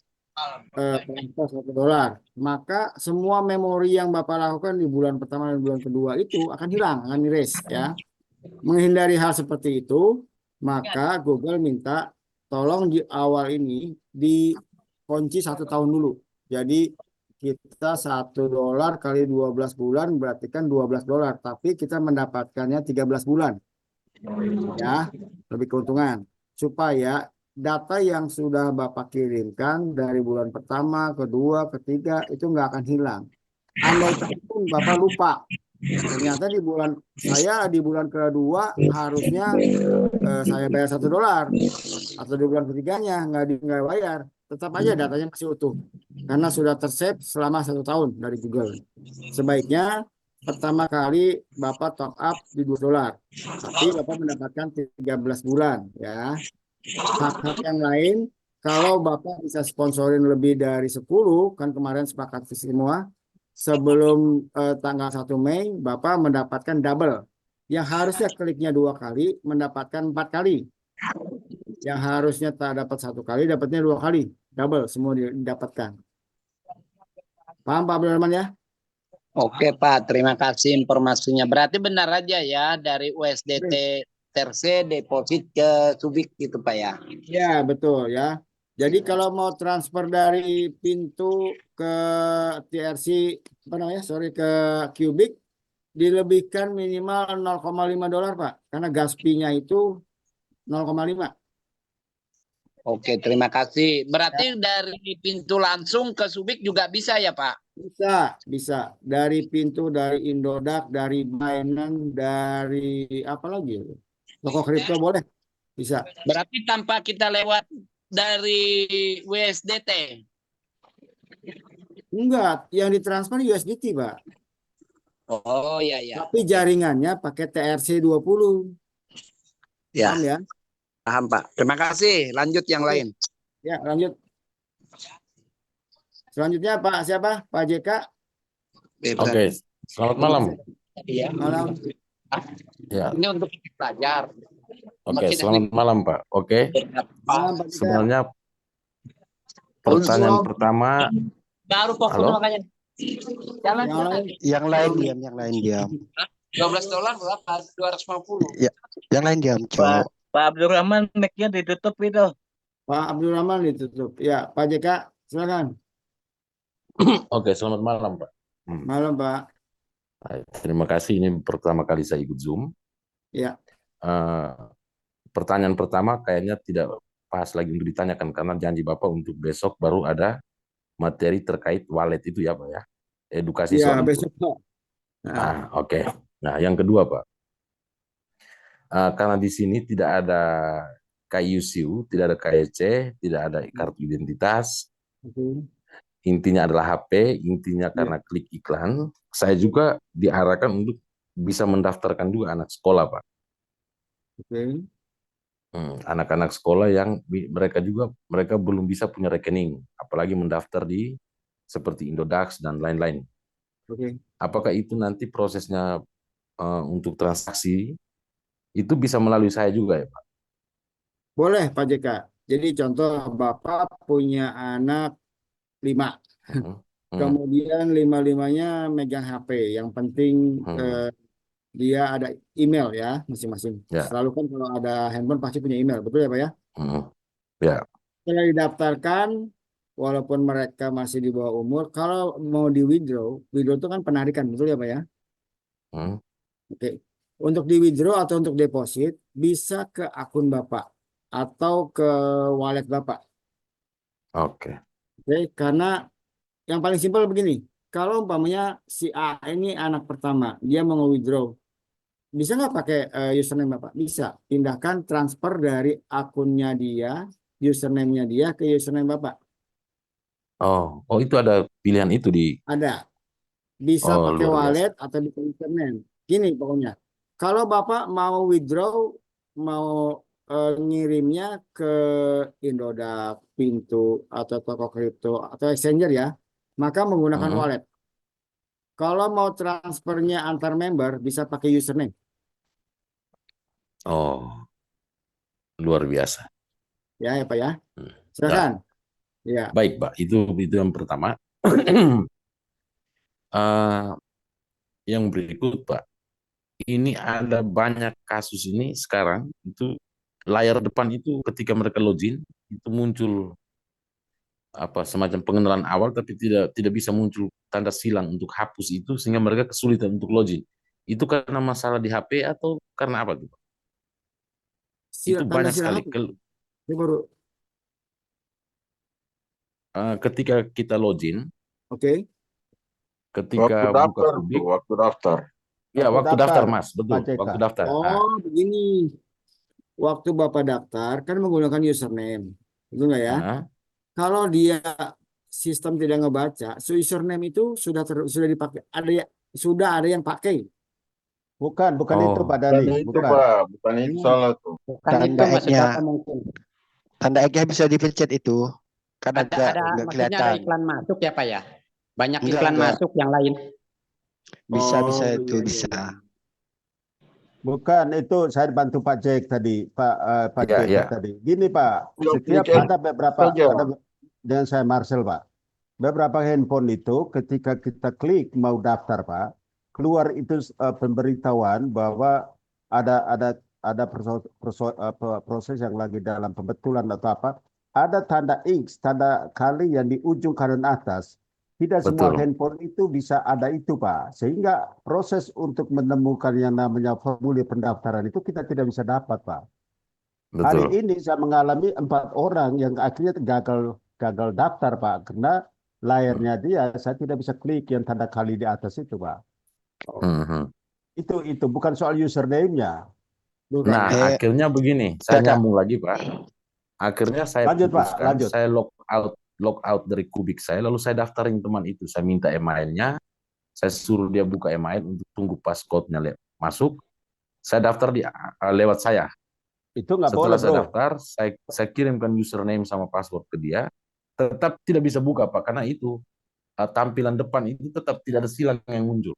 transfer $1. Maka semua memori yang Bapak lakukan di bulan pertama dan bulan kedua itu akan hilang, akan erase ya. Menghindari hal seperti itu, maka Google minta tolong di awal ini dikunci 1 tahun dulu. Jadi kita $1 kali 12 bulan berarti kan $12, tapi kita mendapatkannya 13 bulan. Ya, lebih keuntungan. Supaya data yang sudah Bapak kirimkan dari bulan pertama, kedua, ketiga itu nggak akan hilang. Andai pun Bapak lupa, ternyata di bulan kedua harusnya saya bayar $1 atau di bulan ketiganya nggak bayar. tetap aja datanya masih utuh karena sudah tersave selama 1 tahun dari Google. Sebaiknya pertama kali Bapak top up di $2, tapi Bapak mendapatkan 13 bulan ya. Hak-hak yang lain, kalau Bapak bisa sponsorin lebih dari 10, kan kemarin sepakat semua, sebelum tanggal 1 Mei, Bapak mendapatkan double. Yang harusnya kliknya 2 kali, mendapatkan 4 kali. Yang harusnya tak dapat 1 kali, dapatnya 2 kali. Double, semua didapatkan. Paham Pak Abdurrahman ya? Oke Pak, terima kasih informasinya. Berarti benar aja ya dari USDT Terse deposit ke Subic gitu Pak ya? Ya, betul ya. Jadi kalau mau transfer dari pintu ke TRC, apa namanya? Sorry, ke Cubic, dilebihkan minimal $0,5 Pak. Karena gas fee-nya itu 0,5. Oke, terima kasih. Berarti dari pintu langsung ke Subic juga bisa ya Pak? Bisa. Dari pintu, dari Indodax, dari Binance, dari apa lagi? Toko kripto boleh. Bisa. Berarti tanpa kita lewat dari USDT? Enggak, yang ditransfer USDT Pak. Oh iya ya. Tapi jaringannya pakai TRC20. Ya. Paham ya? Paham Pak. Terima kasih. Lanjut yang lain. Ya, lanjut. Selanjutnya Pak siapa? Pak JK. Oke, selamat malam. Iya. Malam. Ya. Ini untuk pelajar. Oke, selamat malam Pak. Oke. Malam, Pak JK. Sebenarnya pertanyaan pertama. Baru pokoknya Halo? makanya. Jalan. Yang lain diam. $12 berapa? 250. Ya, yang lain diam, Cok. Pak Abdurrahman mic-nya ditutup itu. Pak Abdurrahman ditutup. Ya, Pak JK, silakan. Oke, selamat malam Pak. Malam, Pak. Baik, terima kasih. Ini pertama kali saya ikut Zoom. Ya. Pertanyaan pertama kayaknya tidak pas lagi untuk ditanyakan karena janji Bapak untuk besok baru ada materi terkait wallet itu ya Pak ya. Edukasi Ya, soal itu. besok, Pak. Oke. Nah, yang kedua Pak. Karena di sini tidak ada KUCU, tidak ada KEC, tidak ada kartu identitas. Intinya adalah HP, intinya karena klik iklan. Saya juga diarahkan untuk bisa mendaftarkan juga anak sekolah, Pak. Anak-anak sekolah yang mereka belum bisa punya rekening, apalagi mendaftar di seperti Indodax dan lain-lain. Apakah itu nanti prosesnya untuk transaksi itu bisa melalui saya juga ya Pak? Boleh Pak JK. Jadi contoh Bapak punya anak 5. Kemudian 5-5-nya megang HP. Yang penting dia ada email ya masing-masing. Selalu kan kalau ada handphone pasti punya email. Betul ya Pak ya? Ya. Setelah didaftarkan, walaupun mereka masih di bawah umur, kalau mau di withdraw itu kan penarikan. Betul ya Pak ya? Oke. Untuk di withdraw atau untuk deposit bisa ke akun Bapak atau ke wallet Bapak. Oke, karena yang paling simpel begini, kalau umpamanya si A ini anak pertama, dia mau withdraw, bisa nggak pakai username Bapak? Bisa. Pindahkan transfer dari akunnya dia, username-nya dia ke username Bapak. Oh, itu ada pilihan itu di. Ada. Bisa pakai luar biasa. wallet atau bisa username. Gini pokoknya. Kalau Bapak mau withdraw, mau ngirimnya ke Indodax, Pintu, atau toko kripto, atau exchanger ya, maka menggunakan wallet. Kalau mau transfernya antar member, bisa pakai username. Oh, luar biasa. Ya Pak ya. Silakan. Ya. Baik Pak, itu yang pertama. Yang berikut Pak. Ini ada banyak kasus ini sekarang itu layar depan itu ketika mereka login itu muncul semacam pengenalan awal tapi tidak bisa muncul tanda silang untuk hapus itu sehingga mereka kesulitan untuk login. Itu karena masalah di HP atau karena apa tuh? Itu banyak sekali. Ketika kita login, ketika buka publik, waktu daftar. Ya, waktu daftar Mas, betul. Waktu daftar. Oh, begini. Waktu Bapak daftar kan menggunakan username. Betul nggak ya? kalau dia sistem tidak ngebaca, username itu sudah dipakai, sudah ada yang pakai. Bukan itu Oh, Pak Bukan Dani, itu, bukan. Pak. Bukan itu salah tuh. Bukan itu Tanda maksud X-nya, Bapak mungkin. tanda X-nya bisa dipencet itu. Kan Ada agak ada nggak maksudnya ada kelihatan. iklan masuk ya Pak ya? Banyak Enggak, iklan enggak. masuk yang lain. Bisa Oh itu iya iya bisa. iya. Bukan itu saya bantu Pak Jack tadi, Pak ya, Jack ya. tadi. Gini Pak, Tinggal setiap klik ada beberapa saja. dengan saya Marcel Pak. Beberapa handphone itu ketika kita klik mau daftar Pak, keluar itu pemberitahuan bahwa ada proses yang lagi dalam pembetulan atau apa. Ada tanda X, tanda kali yang di ujung kanan atas. Tidak semua Betul. handphone itu bisa ada itu, Pak. Sehingga proses untuk menemukan yang namanya formulir pendaftaran itu kita tidak bisa dapat, Pak. Hari Betul. ini saya mengalami 4 orang yang akhirnya gagal daftar, Pak. Karena layarnya dia, saya tidak bisa klik yang tanda kali di atas itu, Pak. Mhm. Itu bukan soal username-nya. Nah, akhirnya begini, saya nyambung lagi, Pak. Akhirnya saya Lanjut, Pak, putuskan, lanjut. saya log out dari Kubik saya, lalu saya daftarin teman itu. Saya minta emailnya, saya suruh dia buka email untuk tunggu passcode-nya masuk. Saya daftar lewat saya. Itu nggak Setelah boleh, saya bro. daftar, saya kirimkan username sama password ke dia. Tetap tidak bisa buka, Pak, karena itu tampilan depan itu tetap tidak ada silang yang muncul.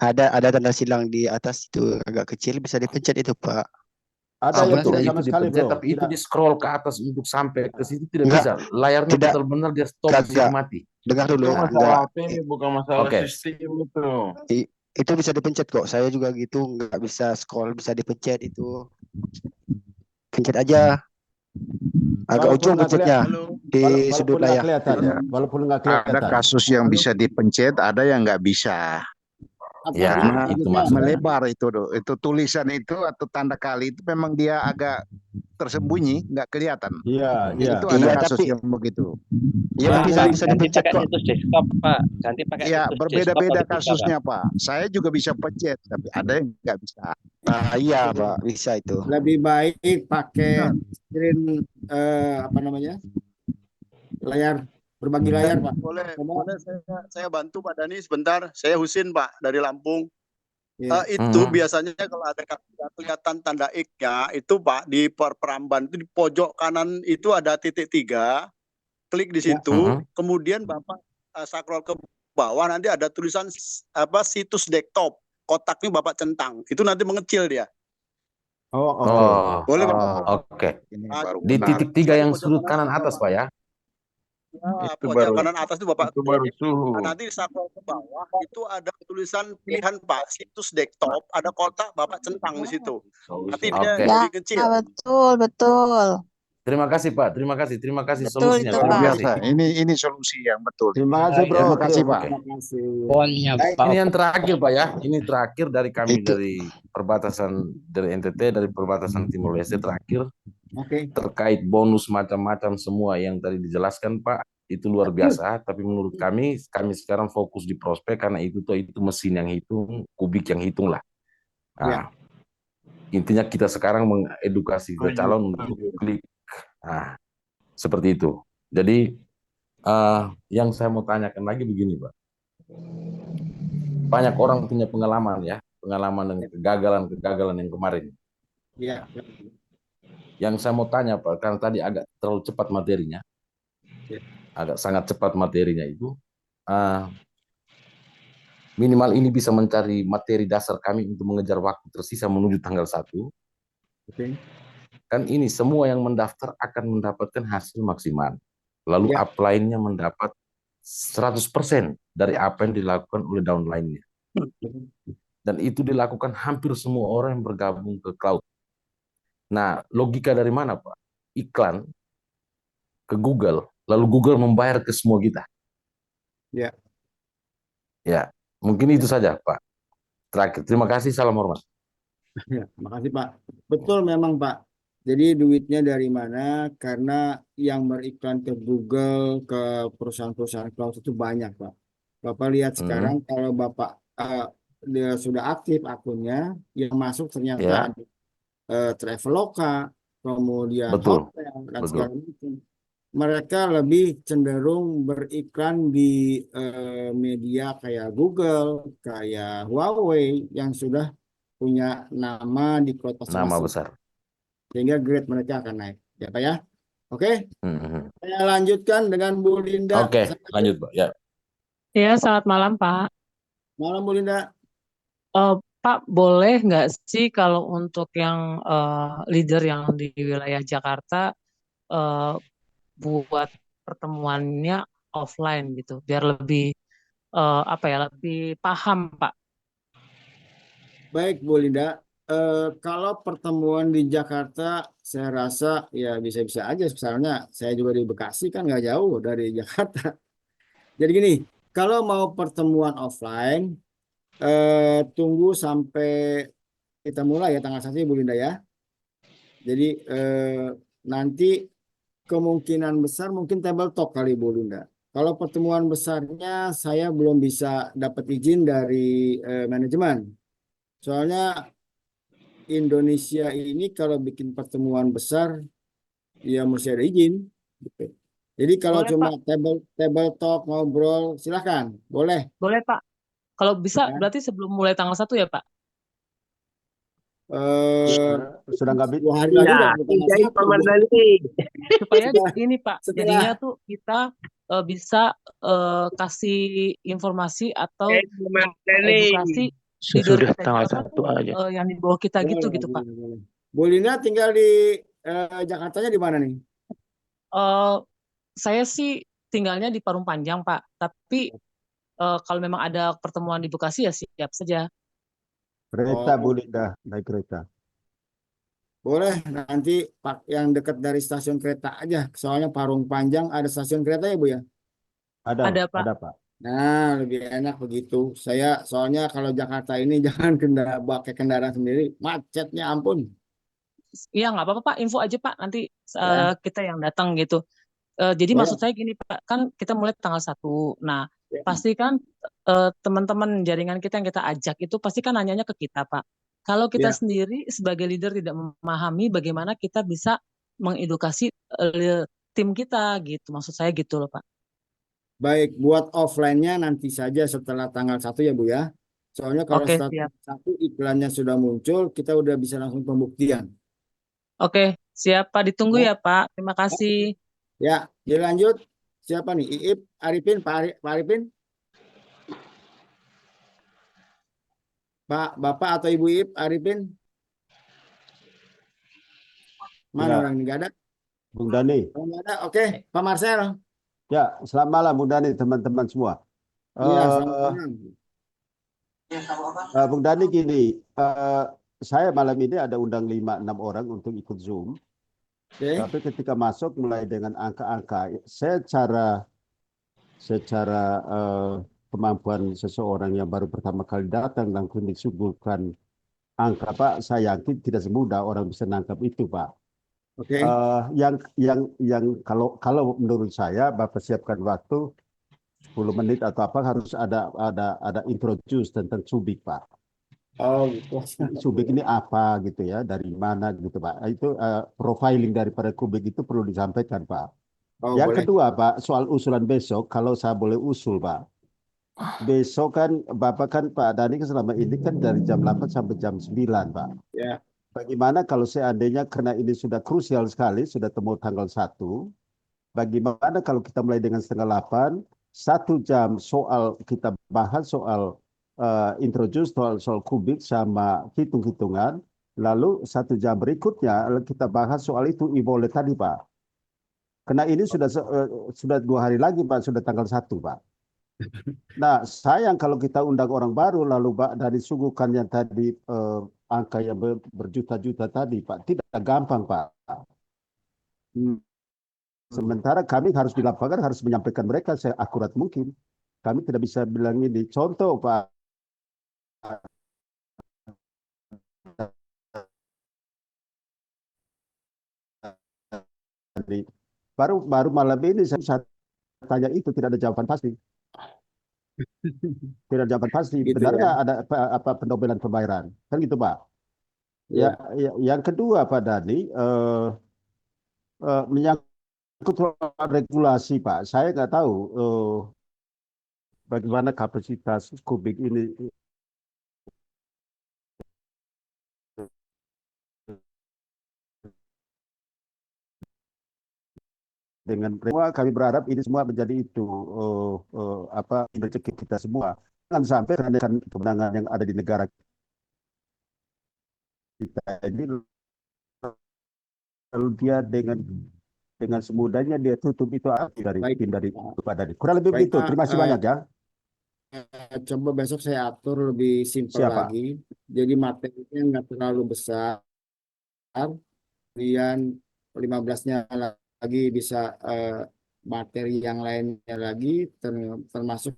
Ada tanda silang di atas itu agak kecil bisa dipencet itu Pak. Ada yang Betul, tidak itu sama sekali, dipencet, bro. tapi itu di scroll ke atas untuk sampai ke situ tidak Enggak, bisa. Layarnya tidak. benar-benar dia stop di situ Kagak. mati. Dengar Itu dulu, masalah enggak. HP, bukan masalah Oke. sistem itu. Itu bisa dipencet kok. Saya juga gitu, nggak bisa scroll, bisa dipencet itu. Pencet aja. Agak Walaupun ujung nggak pencetnya di walaupun sudut nggak layar. kelihatan, walaupun nggak Ada kelihatan. kasus yang bisa dipencet, ada yang nggak bisa. Ya, Karena itu maksudnya. melebar itu tulisan itu atau tanda kali itu memang dia agak tersembunyi, nggak kelihatan. Iya, iya. Itu ada Iya, kasus tapi yang begitu. iya bisa dipencet kok. situs desktop, Pak. Ganti pakai Ya, situs berbeda-beda desktop kalau bisa, kasusnya, Pak. Saya juga bisa pencet, tapi ada yang nggak bisa. Iya Pak, bisa itu. Lebih baik pakai screen apa namanya? Layar berbagi layar, Pak. Boleh saya bantu Pak Dani sebentar. Saya Husin Pak dari Lampung. Iya. Itu biasanya kalau ada kelihatan tanda X-nya itu Pak di peramban itu di pojok kanan itu ada titik 3. Klik di situ, kemudian Bapak scroll ke bawah nanti ada tulisan situs desktop. Kotaknya Bapak centang. Itu nanti mengecil dia. Oh, oke. Oh, Boleh Pak? oke. Ini baru Di benar. titik 3 yang sudut kanan atas, Pak ya. Itu Pojok baru kanan atas itu Bapak Itu baru suhu. nanti scroll ke bawah itu ada tulisan pilihan Pak, situs desktop, ada kotak Bapak centang di situ. Nanti dia Oke. jadi kecil. Ya, betul. Terima kasih, Pak. Terima kasih Betul solusinya. itu, Terima Pak. kasih. Biasa. Ini solusi yang betul. Terima kasih, bro. Terima kasih, Pak. Terima kasih. Poinnya, Pak. Ini yang terakhir, Pak ya. Ini terakhir dari kami Itu. dari perbatasan dari NTT, dari perbatasan Timor Leste terakhir Oke. terkait bonus macam-macam semua yang tadi dijelaskan, Pak. Itu luar biasa, tapi menurut kami sekarang fokus di prospek karena itu mesin yang hitung, Kubik yang hitung lah. Nah, intinya kita sekarang mengedukasi ke calon untuk klik. Nah, seperti itu. Jadi yang saya mau tanyakan lagi begini, Pak. Banyak orang punya pengalaman ya, pengalaman dengan kegagalan yang kemarin. Iya. Yang saya mau tanya, Pak, karena tadi agak terlalu cepat materinya. Agak sangat cepat materinya itu, minimal ini bisa mencari materi dasar kami untuk mengejar waktu tersisa menuju tanggal 1. Oke. Kan ini semua yang mendaftar akan mendapatkan hasil maksimal. Lalu upline-nya mendapat 100% dari apa yang dilakukan oleh downline-nya. Dan itu dilakukan hampir semua orang yang bergabung ke cloud. Nah, logika dari mana, Pak? Iklan ke Google, lalu Google membayar ke semua kita. Ya. Ya, mungkin itu saja, Pak. Terakhir, terima kasih, salam hormat. Ya, makasih Pak. Betul memang Pak. Jadi duitnya dari mana? Karena yang beriklan ke Google, ke perusahaan-perusahaan cloud itu banyak Pak. Bapak lihat sekarang kalau Bapak dia sudah aktif akunnya, yang masuk ternyata ada Traveloka, kemudian Betul. hotel dan Betul. segala macam. mereka lebih cenderung beriklan di media kayak Google, kayak Huawei yang sudah punya nama di kota Nama masing-masing. besar. Sehingga grade mereka akan naik. Ya Pak ya? Oke, Mhm. saya lanjutkan dengan Bu Linda. Oke, lanjut Pak. Ya. Ya, selamat malam, Pak. Malam Bu Linda. Pak, boleh nggak sih kalau untuk yang leader yang di wilayah Jakarta eh, buat pertemuannya offline gitu, biar lebih apa ya, lebih paham, Pak. Baik Bu Linda. Kalau pertemuan di Jakarta, saya rasa ya bisa-bisa aja. Misalnya saya juga di Bekasi kan nggak jauh dari Jakarta. Jadi gini, kalau mau pertemuan offline, tunggu sampai kita mulai ya tanggal 1 Bu Linda ya. Jadi nanti kemungkinan besar mungkin table talk kali Bu Linda. Kalau pertemuan besarnya saya belum bisa dapat izin dari manajemen. Soalnya Indonesia ini kalau bikin pertemuan besar ya mesti ada izin. Gitu. Jadi kalau Boleh, cuma Pak. table talk ngobrol silahkan, boleh. Boleh, Pak. Kalau bisa Ya. berarti sebelum mulai tanggal 1 ya, Pak? Sudah nggak bisa. 2 hari lagi udah tanggal 1. Supaya Setelah- ini Pak, setelah- jadinya tuh kita bisa kasih informasi atau edukasi leader Sudah kita tanggal Jakarta 1 tuh aja. yang di bawah kita gitu Boleh, Pak. boleh. Bu Linda tinggal di Jakartanya di mana nih? Eh, saya sih tinggalnya di Parung Panjang Pak, tapi kalau memang ada pertemuan di Bekasi ya siap saja. Kereta Oh. Bu Linda, naik kereta. Boleh, nanti Pak yang dekat dari stasiun kereta aja. Soalnya Parung Panjang ada stasiun kereta ya Bu ya? Ada, Pak. Ada Pak. Nah, lebih enak begitu. Saya soalnya kalau Jakarta ini jangan pakai kendaraan sendiri, macetnya ampun. Iya nggak apa-apa Pak, info aja Pak, nanti Ya. kita yang datang gitu. Jadi Boleh. maksud saya gini Pak, kan kita mulai tanggal 1. Nah, Ya. pasti kan teman-teman jaringan kita yang kita ajak itu pasti kan nanyanya ke kita Pak. Kalau kita Ya. sendiri sebagai leader tidak memahami bagaimana kita bisa mengedukasi tim kita gitu, maksud saya gitu loh Pak. Baik, buat offline-nya nanti saja setelah tanggal 1 ya Bu ya. Soalnya kalau Oke, setelah siap. tanggal 1 iklannya sudah muncul, kita udah bisa langsung pembuktian. Oke, siap Pak, ditunggu Ya. ya Pak. Terima kasih. Ya, dilanjut. Siapa nih? Iip, Arifin, Pak Arifin? Pak, Bapak atau Ibu Iip, Arifin? Mana Ya. orang ini? Nggak ada? Bung Dani. Oh, nggak ada. Oke, Pak Marcel. Ya, selamat malam Bung Dani, teman-teman semua. Iya, selamat malam. Bung Dani gini, saya malam ini ada undang 5-6 orang untuk ikut Zoom. Oke. Tapi ketika masuk mulai dengan angka-angka, secara kemampuan seseorang yang baru pertama kali datang langsung disuguhkan angka Pak, saya yakin tidak semudah orang bisa nangkap itu Pak. Oke. Yang kalau menurut saya Bapak siapkan waktu 10 menit atau apa harus ada introduce tentang Subic Pak. Oh, gitu. Subic ini apa gitu ya, dari mana gitu Pak. Itu profiling daripada Kubik itu perlu disampaikan Pak. Oh, Yang boleh. kedua Pak, soal usulan besok, kalau saya boleh usul Pak. Besok kan Bapak kan Pak Dani selama ini kan dari jam 8 sampai jam 9 Pak. Ya. Bagaimana kalau seandainya karena ini sudah krusial sekali, sudah temu tanggal 1, bagaimana kalau kita mulai dengan setengah 8, 1 jam soal kita bahas soal introduce soal Kubik sama hitung-hitungan, lalu 1 jam berikutnya kita bahas soal itu e-wallet tadi Pak. Karena ini sudah 2 hari lagi Pak, sudah tanggal 1 Pak. Nah, sayang kalau kita undang orang baru lalu Pak dari suguhkan yang tadi angka yang berjuta-juta tadi Pak, tidak gampang Pak. Sementara kami harus di lapangan harus menyampaikan mereka seakurat mungkin. Kami tidak bisa bilang ini. Contoh Pak, baru malam ini saya tanya itu tidak ada jawaban pasti. Tidak ada jawaban pasti. Gitu Benar ya. nggak ada apa pendobelan pembayaran? Kan gitu Pak. Ya. Yang kedua Pak Dani, menyangkut regulasi Pak, saya nggak tahu bagaimana kapasitas kubik ini dengan semua. Kami berharap ini semua menjadi itu apa rezeki kita semua. Jangan sampai kemenangan yang ada di negara kita ini lalu dia dengan semudahnya dia tutup itu dari kepada kurang lebih Baik, begitu. Pak. Terima kasih banyak ya. Coba besok saya atur lebih simpel Siapa? lagi. Jadi materinya nggak terlalu besar. Kemudian 15-nya lagi bisa materi yang lainnya lagi termasuk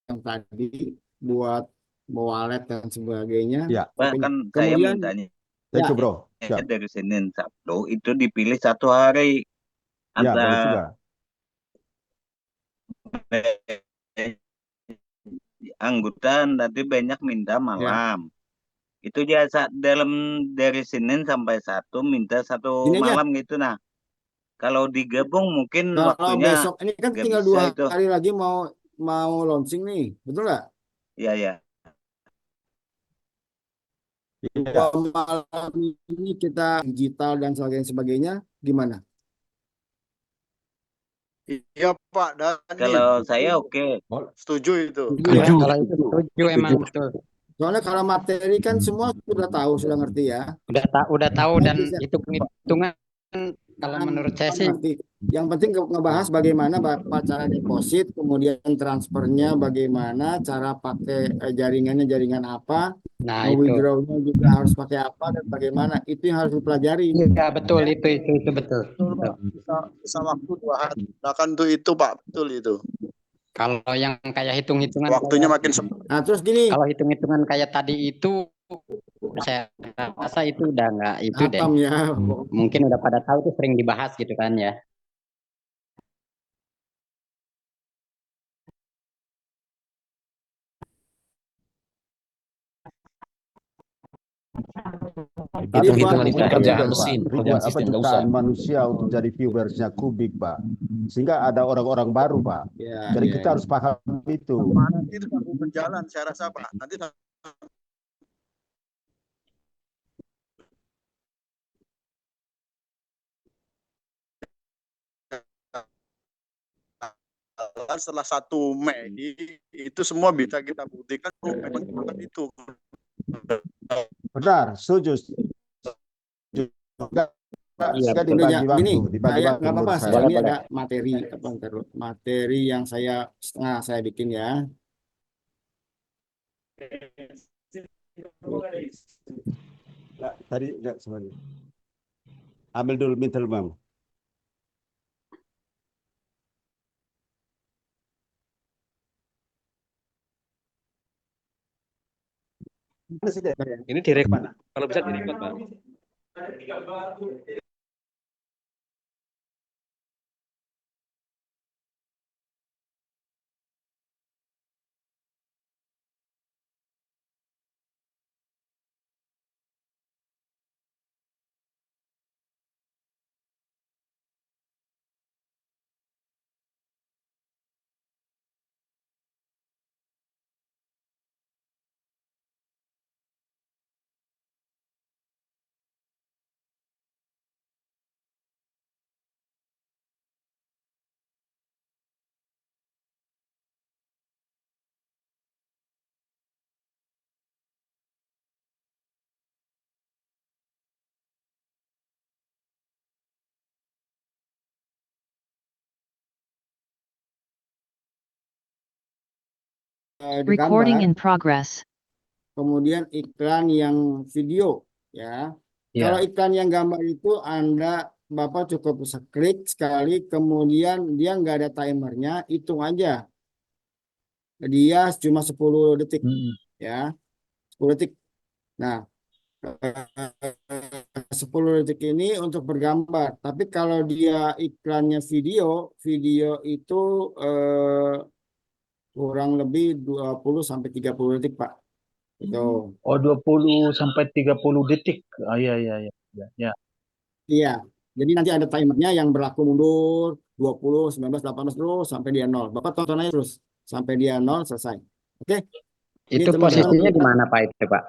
yang tadi buat wallet dan sebagainya. Ya. Bahkan saya Kemudian mintanya Thank you, bro. dari Senin Sabtu itu dipilih 1 hari Ya, boleh juga. antara anggota nanti banyak minta malam. Itu jasa dalam dari Senin sampai Sabtu minta 1 Gini aja. malam gitu. Nah, kalau digabung mungkin kalau waktunya besok ini kan nggak tinggal bisa 2 itu. hari lagi mau launching nih, betul nggak? Iya, ya. Kalau malam ini kita digital dan sebagainya gimana? Iya Pak Dani. Kalau saya oke. Setuju itu. Iya, kalau itu setuju emang betul. Soalnya kalau materi kan semua sudah tahu, sudah ngerti ya. Udah tahu dan Bisa- hitung-hitungan kalau menurut saya sih ngerti. Yang penting ngebahas bagaimana Bapak cara deposit, kemudian transfernya bagaimana, cara pakai jaringannya jaringan apa, nah mau itu. withdrawnya juga harus pakai apa dan bagaimana. Itu yang harus dipelajari. Iya, betul itu betul. Betul Pak. Bisa waktu 2 hari. Gunakan untuk itu Pak, betul itu. Kalau yang kayak hitung-hitungan Waktunya kayak- makin Nah, terus gini, kalau hitung-hitungan kayak tadi itu saya rasa itu udah nggak itu deh. hatam ya. Mungkin udah pada tahu tuh sering dibahas gitu kan ya. Hitung-hitungan itu Bukan kerjaan juga, mesin, Pak. kerjaan sistem, nggak usah. Jutaan manusia untuk jadi viewersnya kubik Pak, sehingga ada orang-orang baru Pak. Ya, Jadi ya, kita harus paham itu. nanti itu sambil berjalan saya rasa Pak. Nanti setelah 1 Mei itu semua bisa kita buktikan memang seperti itu. Benar, setuju. Iya, Saya betul. dibagi Ya, waktu, gini, dibagi saya waktu nggak apa-apa. menurut Saya saya. ini ada materi materi yang saya setengah saya bikin ya. Nggak, tadi enggak semuanya. Ambil dulu minta bang. Ini direkod. Kalau bisa direkod, Pak. Recording Digambar, in progress. kemudian iklan yang video ya. Iya. Kalau iklan yang gambar itu Bapak cukup klik sekali, kemudian dia nggak ada timernya, hitung aja. Dia cuma 10 detik ya. 10 detik. Nah, 10 detik ini untuk bergambar. Tapi kalau dia iklannya video itu kurang lebih 20 sampai 30 detik, Pak. Itu. Oh, 20 sampai 30 detik. Ah, iya, iya, iya. Ya. Iya. Jadi nanti ada timernya yang berlaku mundur 20, 19, 18 terus sampai dia 0. Bapak tonton aja terus sampai dia 0 selesai. Oke. Ini Itu teman-teman posisinya di lihat mana Pak itu Pak?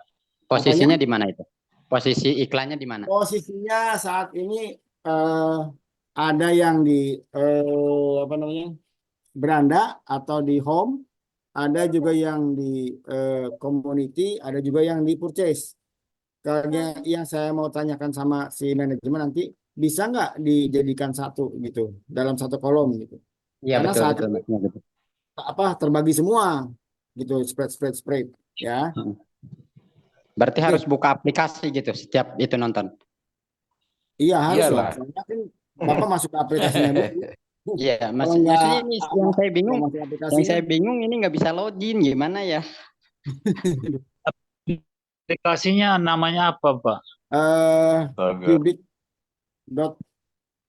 apanya? Posisinya di mana itu? Posisi iklannya di mana? Posisinya saat ini ada yang di apa namanya? Beranda atau di home, ada juga yang di community, ada juga yang di purchase. Karena yang saya mau tanyakan sama si manajemen nanti bisa nggak dijadikan satu gitu dalam satu kolom gitu. Iya Karena betul saat betul ini maksudnya gitu. terbagi semua gitu spread ya. Berarti Oke. harus buka aplikasi gitu setiap itu nonton. Iya harus lah. Iyalah. Soalnya kan Bapak masuk ke aplikasinya dulu. Iya, Kalau nggak maksudnya ini yang saya bingung, masuk yang aplikasinya, saya bingung ini nggak bisa login gimana ya? Aplikasinya namanya apa, Pak? Cubic dot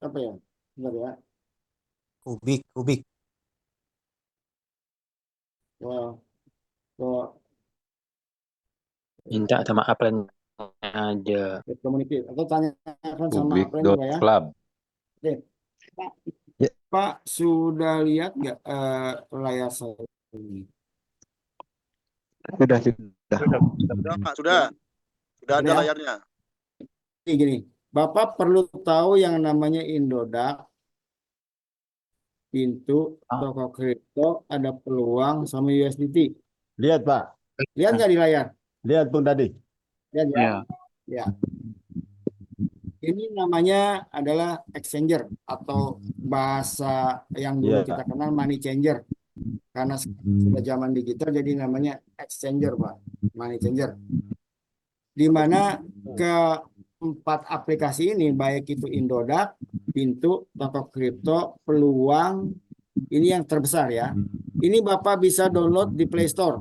apa ya? Bentar ya. Kubik. Wah, wah, Minta sama upline aja. community atau tanyakan sama apa Pak ya? Kubik.club. Oke. Pak sudah lihat nggak layar saya ini? Sudah. Sudah, Pak, sudah ada Sudah. layarnya. Gini, Bapak perlu tahu yang namanya Indodax, pintu, toko kripto, ada peluang sama USDT. Lihat Pak, Lihat nggak di layar? lihat Bung Dadi. Lihat ya? Ya. Ini namanya adalah exchanger atau bahasa yang dulu Iya. kita kenal money changer. Karena sudah zaman digital jadi namanya exchanger, Pak. Money changer. Di mana keempat aplikasi ini baik itu Indodax, pintu, toko kripto, peluang, ini yang terbesar ya. Ini Bapak bisa download di Play Store.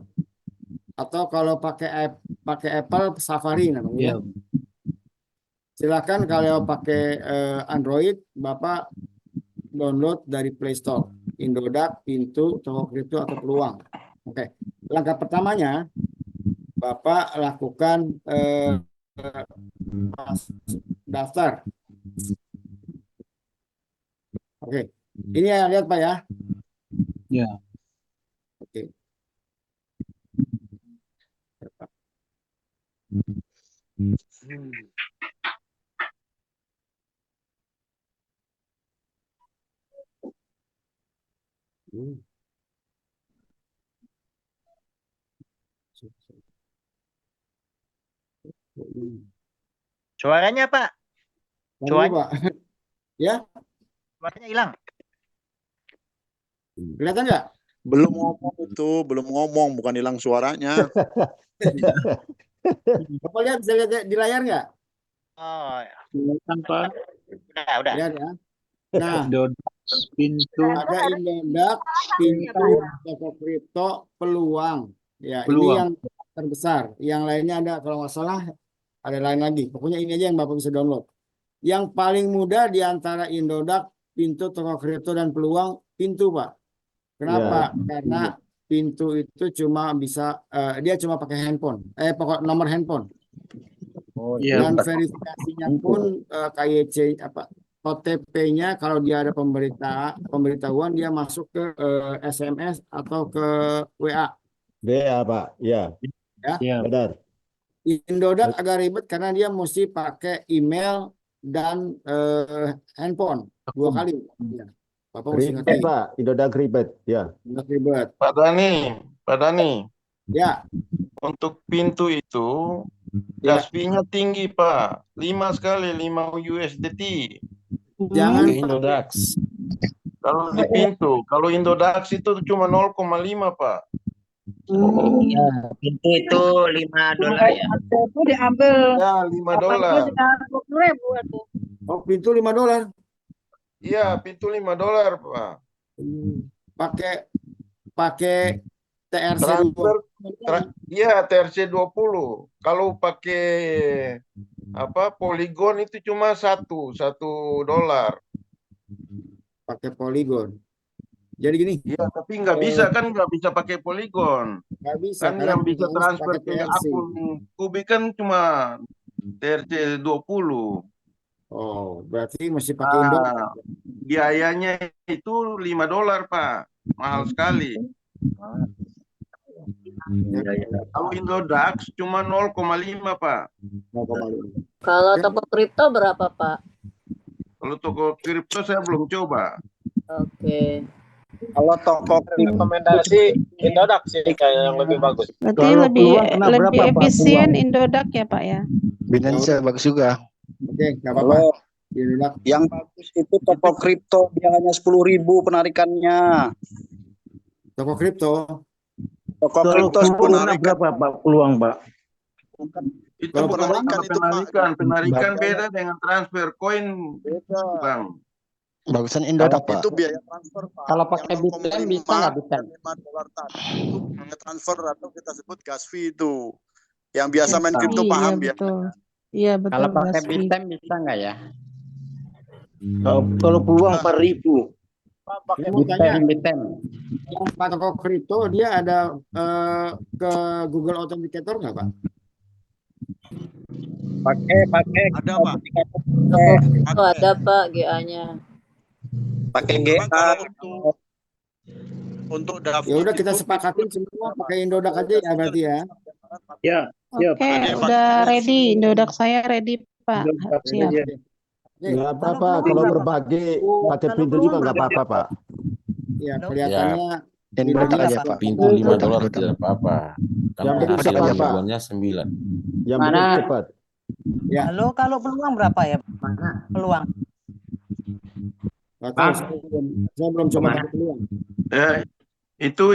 Atau kalau pakai Apple Safari namanya. Silakan kalau pakai Android, Bapak download dari Play Store. Indodax, pintu, toko kripto atau peluang. Oke. Langkah pertamanya, Bapak lakukan daftar. Oke. Ini ya, lihat Pak ya. Ya. Oke. Suaranya Pak. Suaranya Pak. Ya. Suaranya hilang. Kelihatan nggak? Belum ngomong, bukan hilang suaranya. Bapak lihat, bisa lihat di layar nggak? Oh, Kelihatan, Pak. udah. Lihat ya. Nah, Pintu. ada Indodax, pintu, toko kripto, peluang. Ya, ini Peluang. yang terbesar. Yang lainnya ada, kalau nggak salah, ada lain lagi. Pokoknya ini aja yang Bapak bisa download. Yang paling mudah di antara Indodax, pintu, toko kripto, dan peluang, pintu, Pak. Kenapa? Karena pintu itu cuma bisa, dia cuma pakai handphone. Pokok nomor handphone. Dan verifikasinya pun KYC OTP-nya kalau dia ada pemberitahuan dia masuk ke SMS atau ke WA. WA Pak, ya. Ya. Benar. Indodax agak ribet karena dia mesti pakai email dan handphone 2 kali. Ya. Bapak mesti Ribet ngerti. Pak, Indodax ribet, ya. Ribet. Pak Dani, Ya. untuk pintu itu gas fee-nya tinggi Pak, 5 sekali, 5 USDT. Jangan Indodax. Kalau di pintu, kalau Indodax itu cuma 0,5 Pak. Ya, pintu itu $5 ya. Itu diambil Ya, $5. $80.000 itu. Oh, pintu $5. Iya, pintu $5 Pak. Pakai TRC Transfer, iya TRC 20. Kalau pakai Polygon itu cuma $1. Pakai Polygon. Jadi gini, Iya, tapi nggak bisa kan, nggak bisa pakai Polygon. nggak bisa Kan karena yang bisa harus transfer pakai ke TRC. akun Kubik kan cuma TRC 20. Oh, berarti mesti pakai Indodax. Ah, biayanya itu $5, Pak. Mahal sekali. Kalau Indodax cuma 0,5, Pak. 0,5. Kalau toko kripto berapa, Pak? Kalau toko kripto saya belum coba. Oke. Kalau toko rekomendasi Indodax sih kayak yang lebih bagus. Berarti Kalau lebih peluang kena berapa, Pak, efisien peluang? Indodax ya Pak ya? Binance bagus juga. Oke, nggak apa-apa. Kalau Indodax. yang bagus itu toko kripto dia hanya 10.000 penarikannya. Toko kripto. Toko Kalau kripto peluang kena penarikan. berapa, Pak, peluang, Pak? Itu Kalau bukan penarikan sama itu penarikan. Penarikan Bagian- beda dengan transfer koin, Beda. Bang. Bagusan Indodax, Pak. Itu biaya transfer, Pak. Kalau Yang pakai Bitcoin bisa nggak Bitcoin? $5 tadi itu biaya transfer atau kita sebut gas fee itu. Yang biasa main kripto Iya paham ya. betul. Iya betul. Kalau pakai gas fee. Bitcoin bisa nggak ya? Kalau peluang 4.000. Saya mau tanya, Bitcoin. yang Pak toko kripto dia ada ke Google Authenticator nggak, Pak? Pakai Ada, Pak. Toko kripto ada, Pak, GA-nya. pakai Memang GA. kalau untuk daftar Ya udah kita itu sepakatin semua pakai Indodax aja ya berarti ya. Ya, siap. Oke, udah ready. Indodax saya ready Pak. Indodax Siap. aja. Nggak apa-apa, kalau berbagi pakai pintu juga nggak apa-apa, Pak. Ya kelihatannya Indodax aja, Pak. Pintu $5 tidak apa-apa. Karena Yang penting hasil cepat, Pak. mingguannya 9. Yang penting cepat. ya Halo, kalau peluang berapa ya? Peluang. nggak tahu saya belum coba pakai peluang. Itu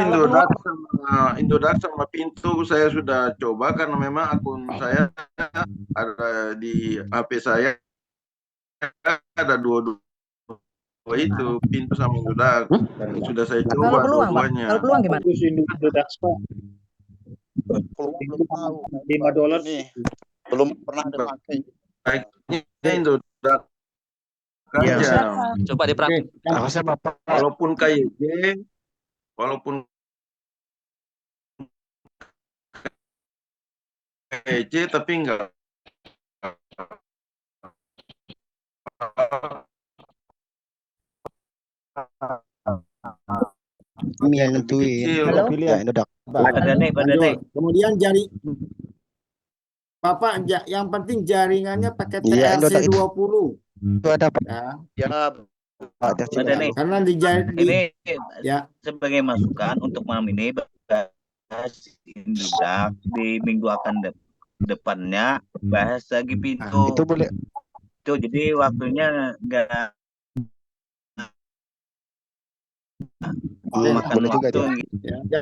Indodax sama pintu saya sudah coba karena memang akun saya ada di HP saya ada dua itu pintu sama Indodax dan sudah saya Kalau coba peluang, Pak. dua-duanya. Kalau peluang gimana? Bagus Indodax, Pak. peluang belum tahu. $5. Nih, belum pernah ada pakai. Baiknya Indodax Iya. aja. Coba dipraktik. Awas Bapak. Walaupun KYC, walaupun KYC tapi enggak Kami yang nentuin. kecil. Halo? Ya, Indodax. Lanjut. Kemudian Bapak yang penting jaringannya pakai Iya, Indodax TRC itu. 20. Itu ada, Pak. Ya. Ya, Ada nih. Karena Ini ya sebagai masukan untuk malam ini bahas Indodax di minggu akan depannya bahas lagi pintu. Itu boleh. Itu jadi waktunya nggak makan Boleh juga waktu. dia. ya.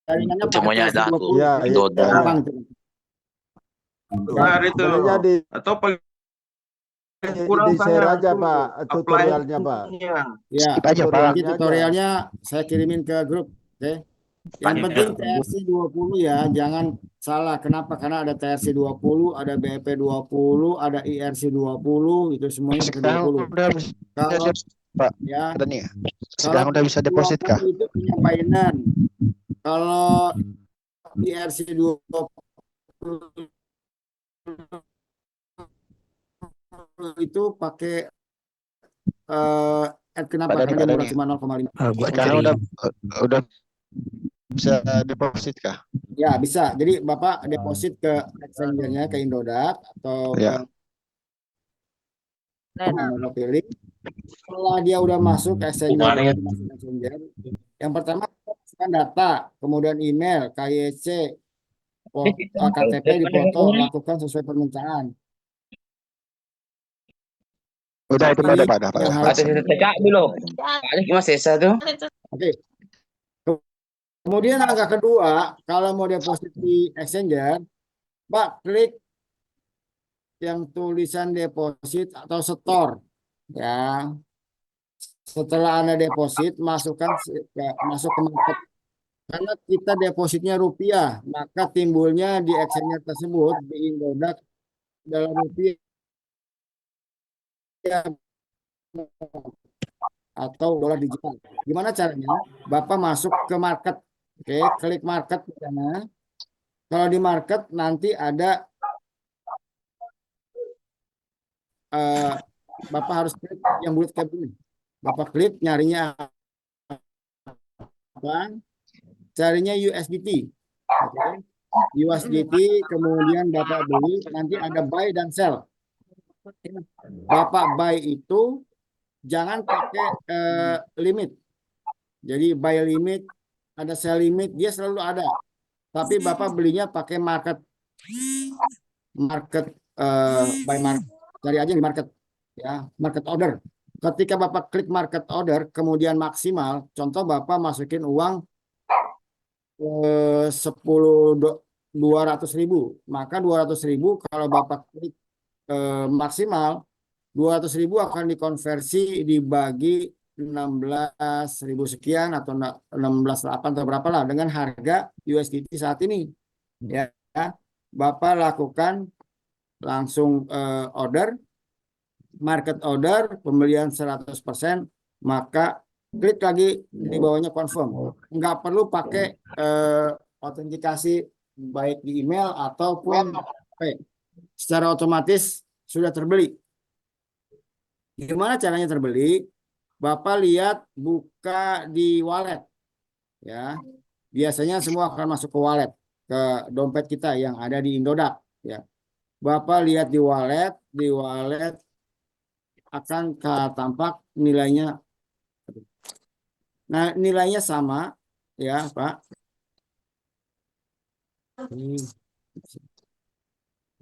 Jaringannya pakai Semuanya TRC ada 20. tuh. Ya, Itu iya. Gampang tuh. Benar itu. Boleh jadi Atau paling di kurang share saya aja, tuh Pak, tutorialnya, apply Pak. nya. Ya, Skip aja, Pak. nanti tutorialnya saya kirimin ke grup. Oke. Yang penting TRC 20 ya, jangan salah. Kenapa? Karena ada TRC 20, ada BEP 20, ada IRC 20, itu semuanya pakai Sekarang 20. udah bisa, Kalau Pak. ya, Ada nih. kalau Sekarang udah bisa deposit kah? 20 itu punya Binance. Kalau IRC 20 itu pakai kenapa? Ada Karena dia nih, ada murah nih. cuma 0,5. Sekarang udah bisa deposit kah? Ya, bisa. Jadi Bapak deposit ke exchange-nya, ke Indodax atau Ya. ke Bapak pilih. Setelah dia udah masuk exchange-nya, yang pertama masukkan data, kemudian email, KYC, KTP dipoto, lakukan sesuai permintaan. Udah itu Tapi pada. yang harus dulu. Mas Esa tuh. Oke. Kemudian angka kedua, kalau mau deposit di exchanger, Pak klik yang tulisan deposit atau store, ya. Setelah Anda deposit, masuk ke market. Karena kita depositnya rupiah, maka timbulnya di exchanger tersebut di Indodax dalam rupiah. atau dolar digital. Gimana caranya? Bapak masuk ke market, oke, klik market di sana. Kalau di market nanti ada Bapak harus klik yang bulat kayak begini. Bapak klik nyarinya apa? Carinya USDT. Oke. USDT, kemudian Bapak beli, nanti ada buy dan sell. Bapak buy itu jangan pakai limit. Jadi buy limit, ada sell limit, dia selalu ada. Tapi Bapak belinya pakai market buy market. Cari aja di market ya, market order. Ketika Bapak klik market order, kemudian maksimal, contoh Bapak masukin uang 200.000, maka 200.000 kalau Bapak klik maksimal 200.000 akan dikonversi dibagi 16.000 sekian atau 16.800 atau berapa lah dengan harga USDT saat ini ya. Bapak lakukan langsung order, market order, pembelian 100%, maka klik lagi di bawahnya confirm. Nggak perlu pakai autentikasi baik di email ataupun secara otomatis sudah terbeli. Gimana caranya terbeli? Bapak lihat buka di wallet ya. Biasanya semua akan masuk ke wallet, ke dompet kita yang ada di Indodax ya. Bapak lihat di wallet akan tampak nilainya. Nah, nilainya sama ya, Pak.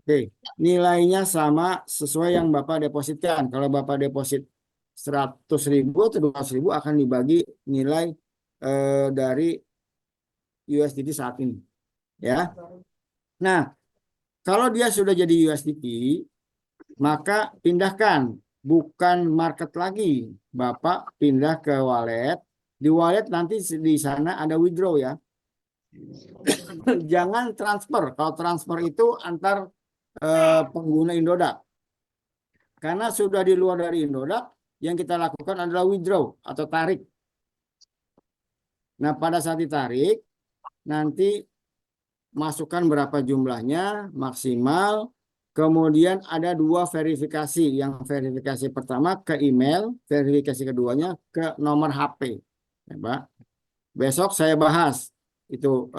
Oke, nilainya sama sesuai yang Bapak depositkan. Kalau Bapak deposit 100.000 atau 200.000 akan dibagi nilai dari USDT saat ini. Ya. Nah, kalau dia sudah jadi USDT, maka pindahkan, bukan market lagi. Bapak pindah ke wallet. Di wallet nanti di sana ada withdraw ya. Jangan transfer. Kalau transfer itu antar pengguna Indodax. Karena sudah di luar dari Indodax, yang kita lakukan adalah withdraw atau tarik. Nah, pada saat ditarik, nanti masukkan berapa jumlahnya, maksimal. Kemudian ada 2 verifikasi. Yang verifikasi pertama ke email, verifikasi keduanya ke nomor HP. Ya, Pak. Besok saya bahas itu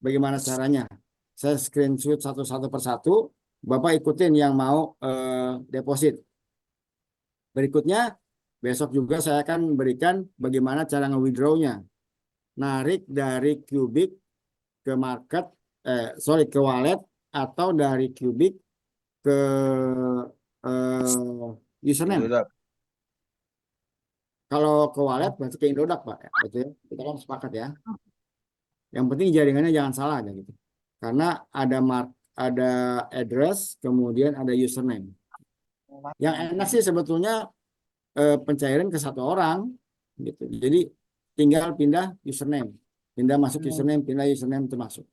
bagaimana caranya. Saya screenshot satu persatu. Bapak ikutin yang mau deposit. Berikutnya, besok juga saya akan berikan bagaimana cara nge-withdraw-nya. Narik dari Cubic ke market, ke wallet, atau dari Cubic ke username. Kalau ke wallet berarti ke Indodax, Pak. Betul. Kita kan sepakat ya. Yang penting jaringannya jangan salah aja gitu. Karena ada address, kemudian ada username. Yang enak sih sebetulnya pencairan ke satu orang gitu. Jadi tinggal pindah username, pindah masuk username, pindah username itu masuk.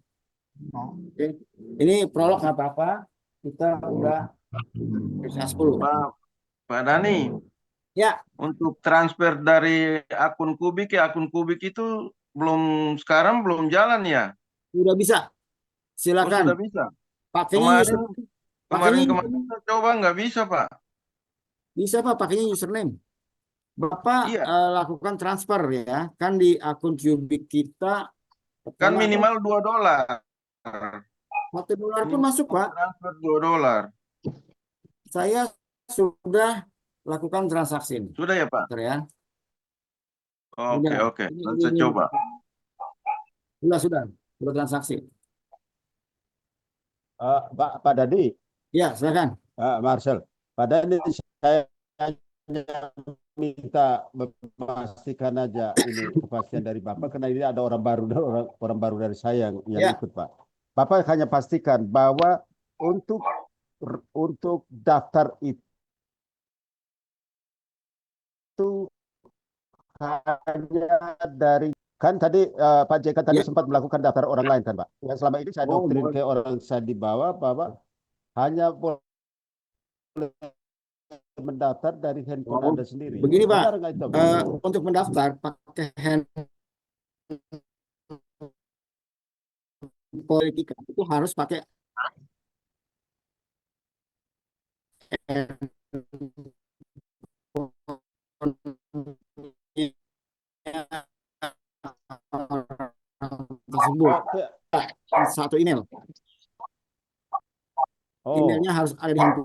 Oke. Ini prolog nggak apa-apa. Kita udah bisa 10. Pak Dani. Ya. Untuk transfer dari akun Kubik ke akun Kubik itu sekarang belum jalan ya? Sudah bisa. Silakan. Sudah bisa. Pakainya kemarin saya coba nggak bisa, Pak. Bisa, Pak, pakainya username. Bapak lakukan transfer ya. Kan di akun Cubic kita kan minimal $2. $1 pun masuk, Pak. Transfer $2. Saya sudah lakukan transaksi. Sudah ya, Pak? Ya. Oke. Saya coba. Sudah transaksi. Pak Dadi. Ya, silakan. Marcel. Pak Dadi, saya minta memastikan aja ini kepastian dari Bapak karena ini ada orang baru dari saya yang ikut, Pak. Bapak hanya pastikan bahwa untuk daftar itu hanya dari kan tadi Pak JK tadi sempat melakukan daftar orang lain kan, Pak. Yang selama ini saya doktrin ke orang saya di bawah bahwa hanya boleh mendaftar dari handphone Oh, Anda sendiri. begini Pak, Benar nggak itu, Pak? untuk mendaftar pakai handphone politika itu harus pakai tersebut satu email. Emailnya harus ada di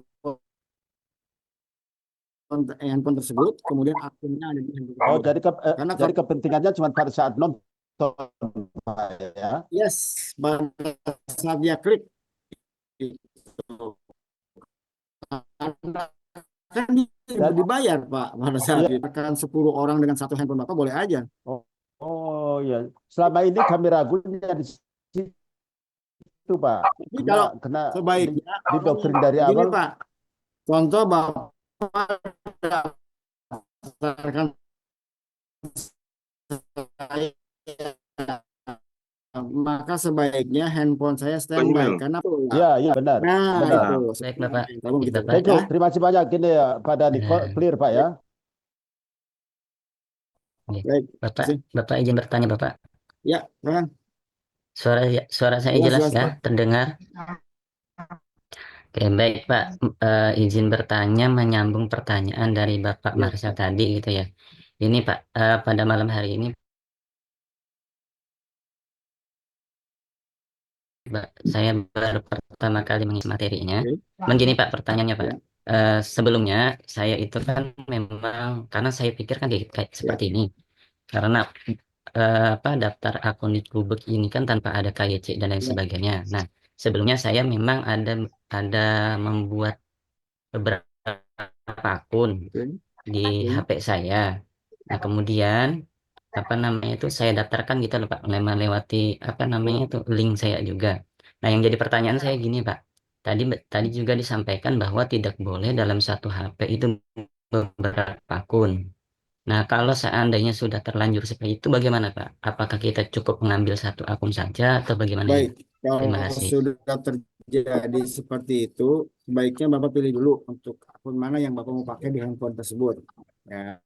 handphone tersebut, kemudian akunnya ada di handphone Oh, tersebut. Karena jadi kepentingannya cuma pada saat nonton, ya? yes, pada saat dia klik itu. Karena kan dia dibayar Pak pada saat Iya. itu kan 10 orang dengan satu handphone Bapak boleh aja. Oh ya, selama ini kami ragunya di situ, Pak. Jadi kalau Kena sebaiknya didoktrin dari begini awal. Pak, contoh Bapak daftarkan saya, maka sebaiknya handphone saya standby Penyemil. karena Iya, iya benar. nah Benar. itu Baik, Bapak. kamu gitu Bapak. Thank you. ya. Terima kasih banyak ini ya, Pak Dani. Clear, Pak ya. Oke. Baik, Bapak, kasih. Bapak izin bertanya, Bapak. Ya, silakan. Suara saya Jelas, jelas jelas, ya, Pak. terdengar. Oke, baik Pak. Izin bertanya menyambung pertanyaan dari Bapak Ya, Marcel tadi gitu ya. Ini Pak, pada malam hari ini saya baru pertama kali mengisi materinya. oke. Begini Pak, pertanyaannya Pak. Ya, Sebelumnya saya itu kan memang karena saya pikir kan kayak ya. seperti ini. Karena daftar akun di Kubek ini kan tanpa ada KYC dan lain Ya. sebagainya. Nah, sebelumnya saya memang ada membuat beberapa akun Oke. di Oke. HP saya. Nah, kemudian apa namanya itu saya daftarkan gitu loh Pak, melewati apa namanya itu link saya juga. Nah, yang jadi pertanyaan saya gini Pak. Tadi juga disampaikan bahwa tidak boleh dalam satu HP itu beberapa akun. Nah, kalau seandainya sudah terlanjur seperti itu bagaimana Pak? Apakah kita cukup mengambil satu akun saja atau bagaimana ya? Baik, Terima kalau kasih. sudah terjadi seperti itu, sebaiknya Bapak pilih dulu untuk akun mana yang Bapak mau pakai di handphone tersebut. Ya.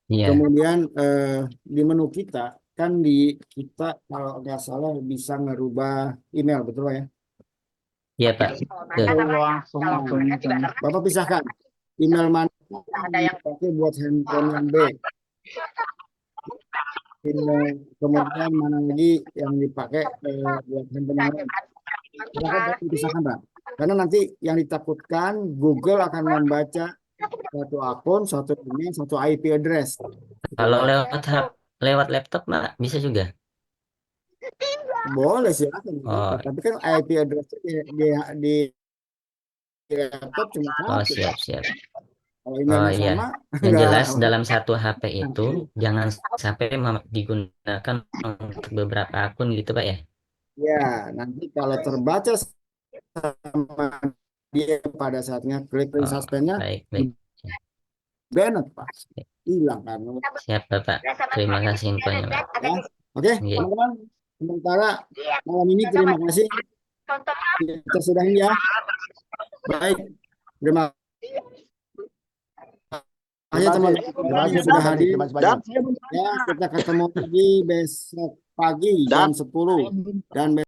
Iya. Kemudian di menu kita kan kita kalau nggak salah bisa ngerubah email, betul Pak ya? Iya Pak. Betul. Bapak pisahkan email mana yang dipakai buat handphone yang B. Kemudian mana lagi yang dipakai buat handphone yang lain. Silakan Pak dipisahkan Pak. Karena nanti yang ditakutkan Google akan membaca satu akun, satu email, satu IP address. Kalau lewat laptop Pak bisa juga. Boleh silakan. Oh, Tapi kan IP address di laptop cuma oh satu. siap. Kalau Oh emailnya iya. sama, Yang enggak. jelas dalam satu HP itu jangan sampai digunakan untuk beberapa akun gitu Pak ya. Ya, nanti kalau terbaca sama dia pada saatnya klik link Oh, suspendnya, baik. banned Pak. Hilang kan. Siap Bapak. Terima kasih infonya Pak. Ya. Oke, Iya. teman-teman. Sementara malam ini terima kasih. Kita sudahi ya. Baik. Terima kasih teman-teman yang sudah hadir. Ya, kita ketemu lagi besok pagi jam 10 dan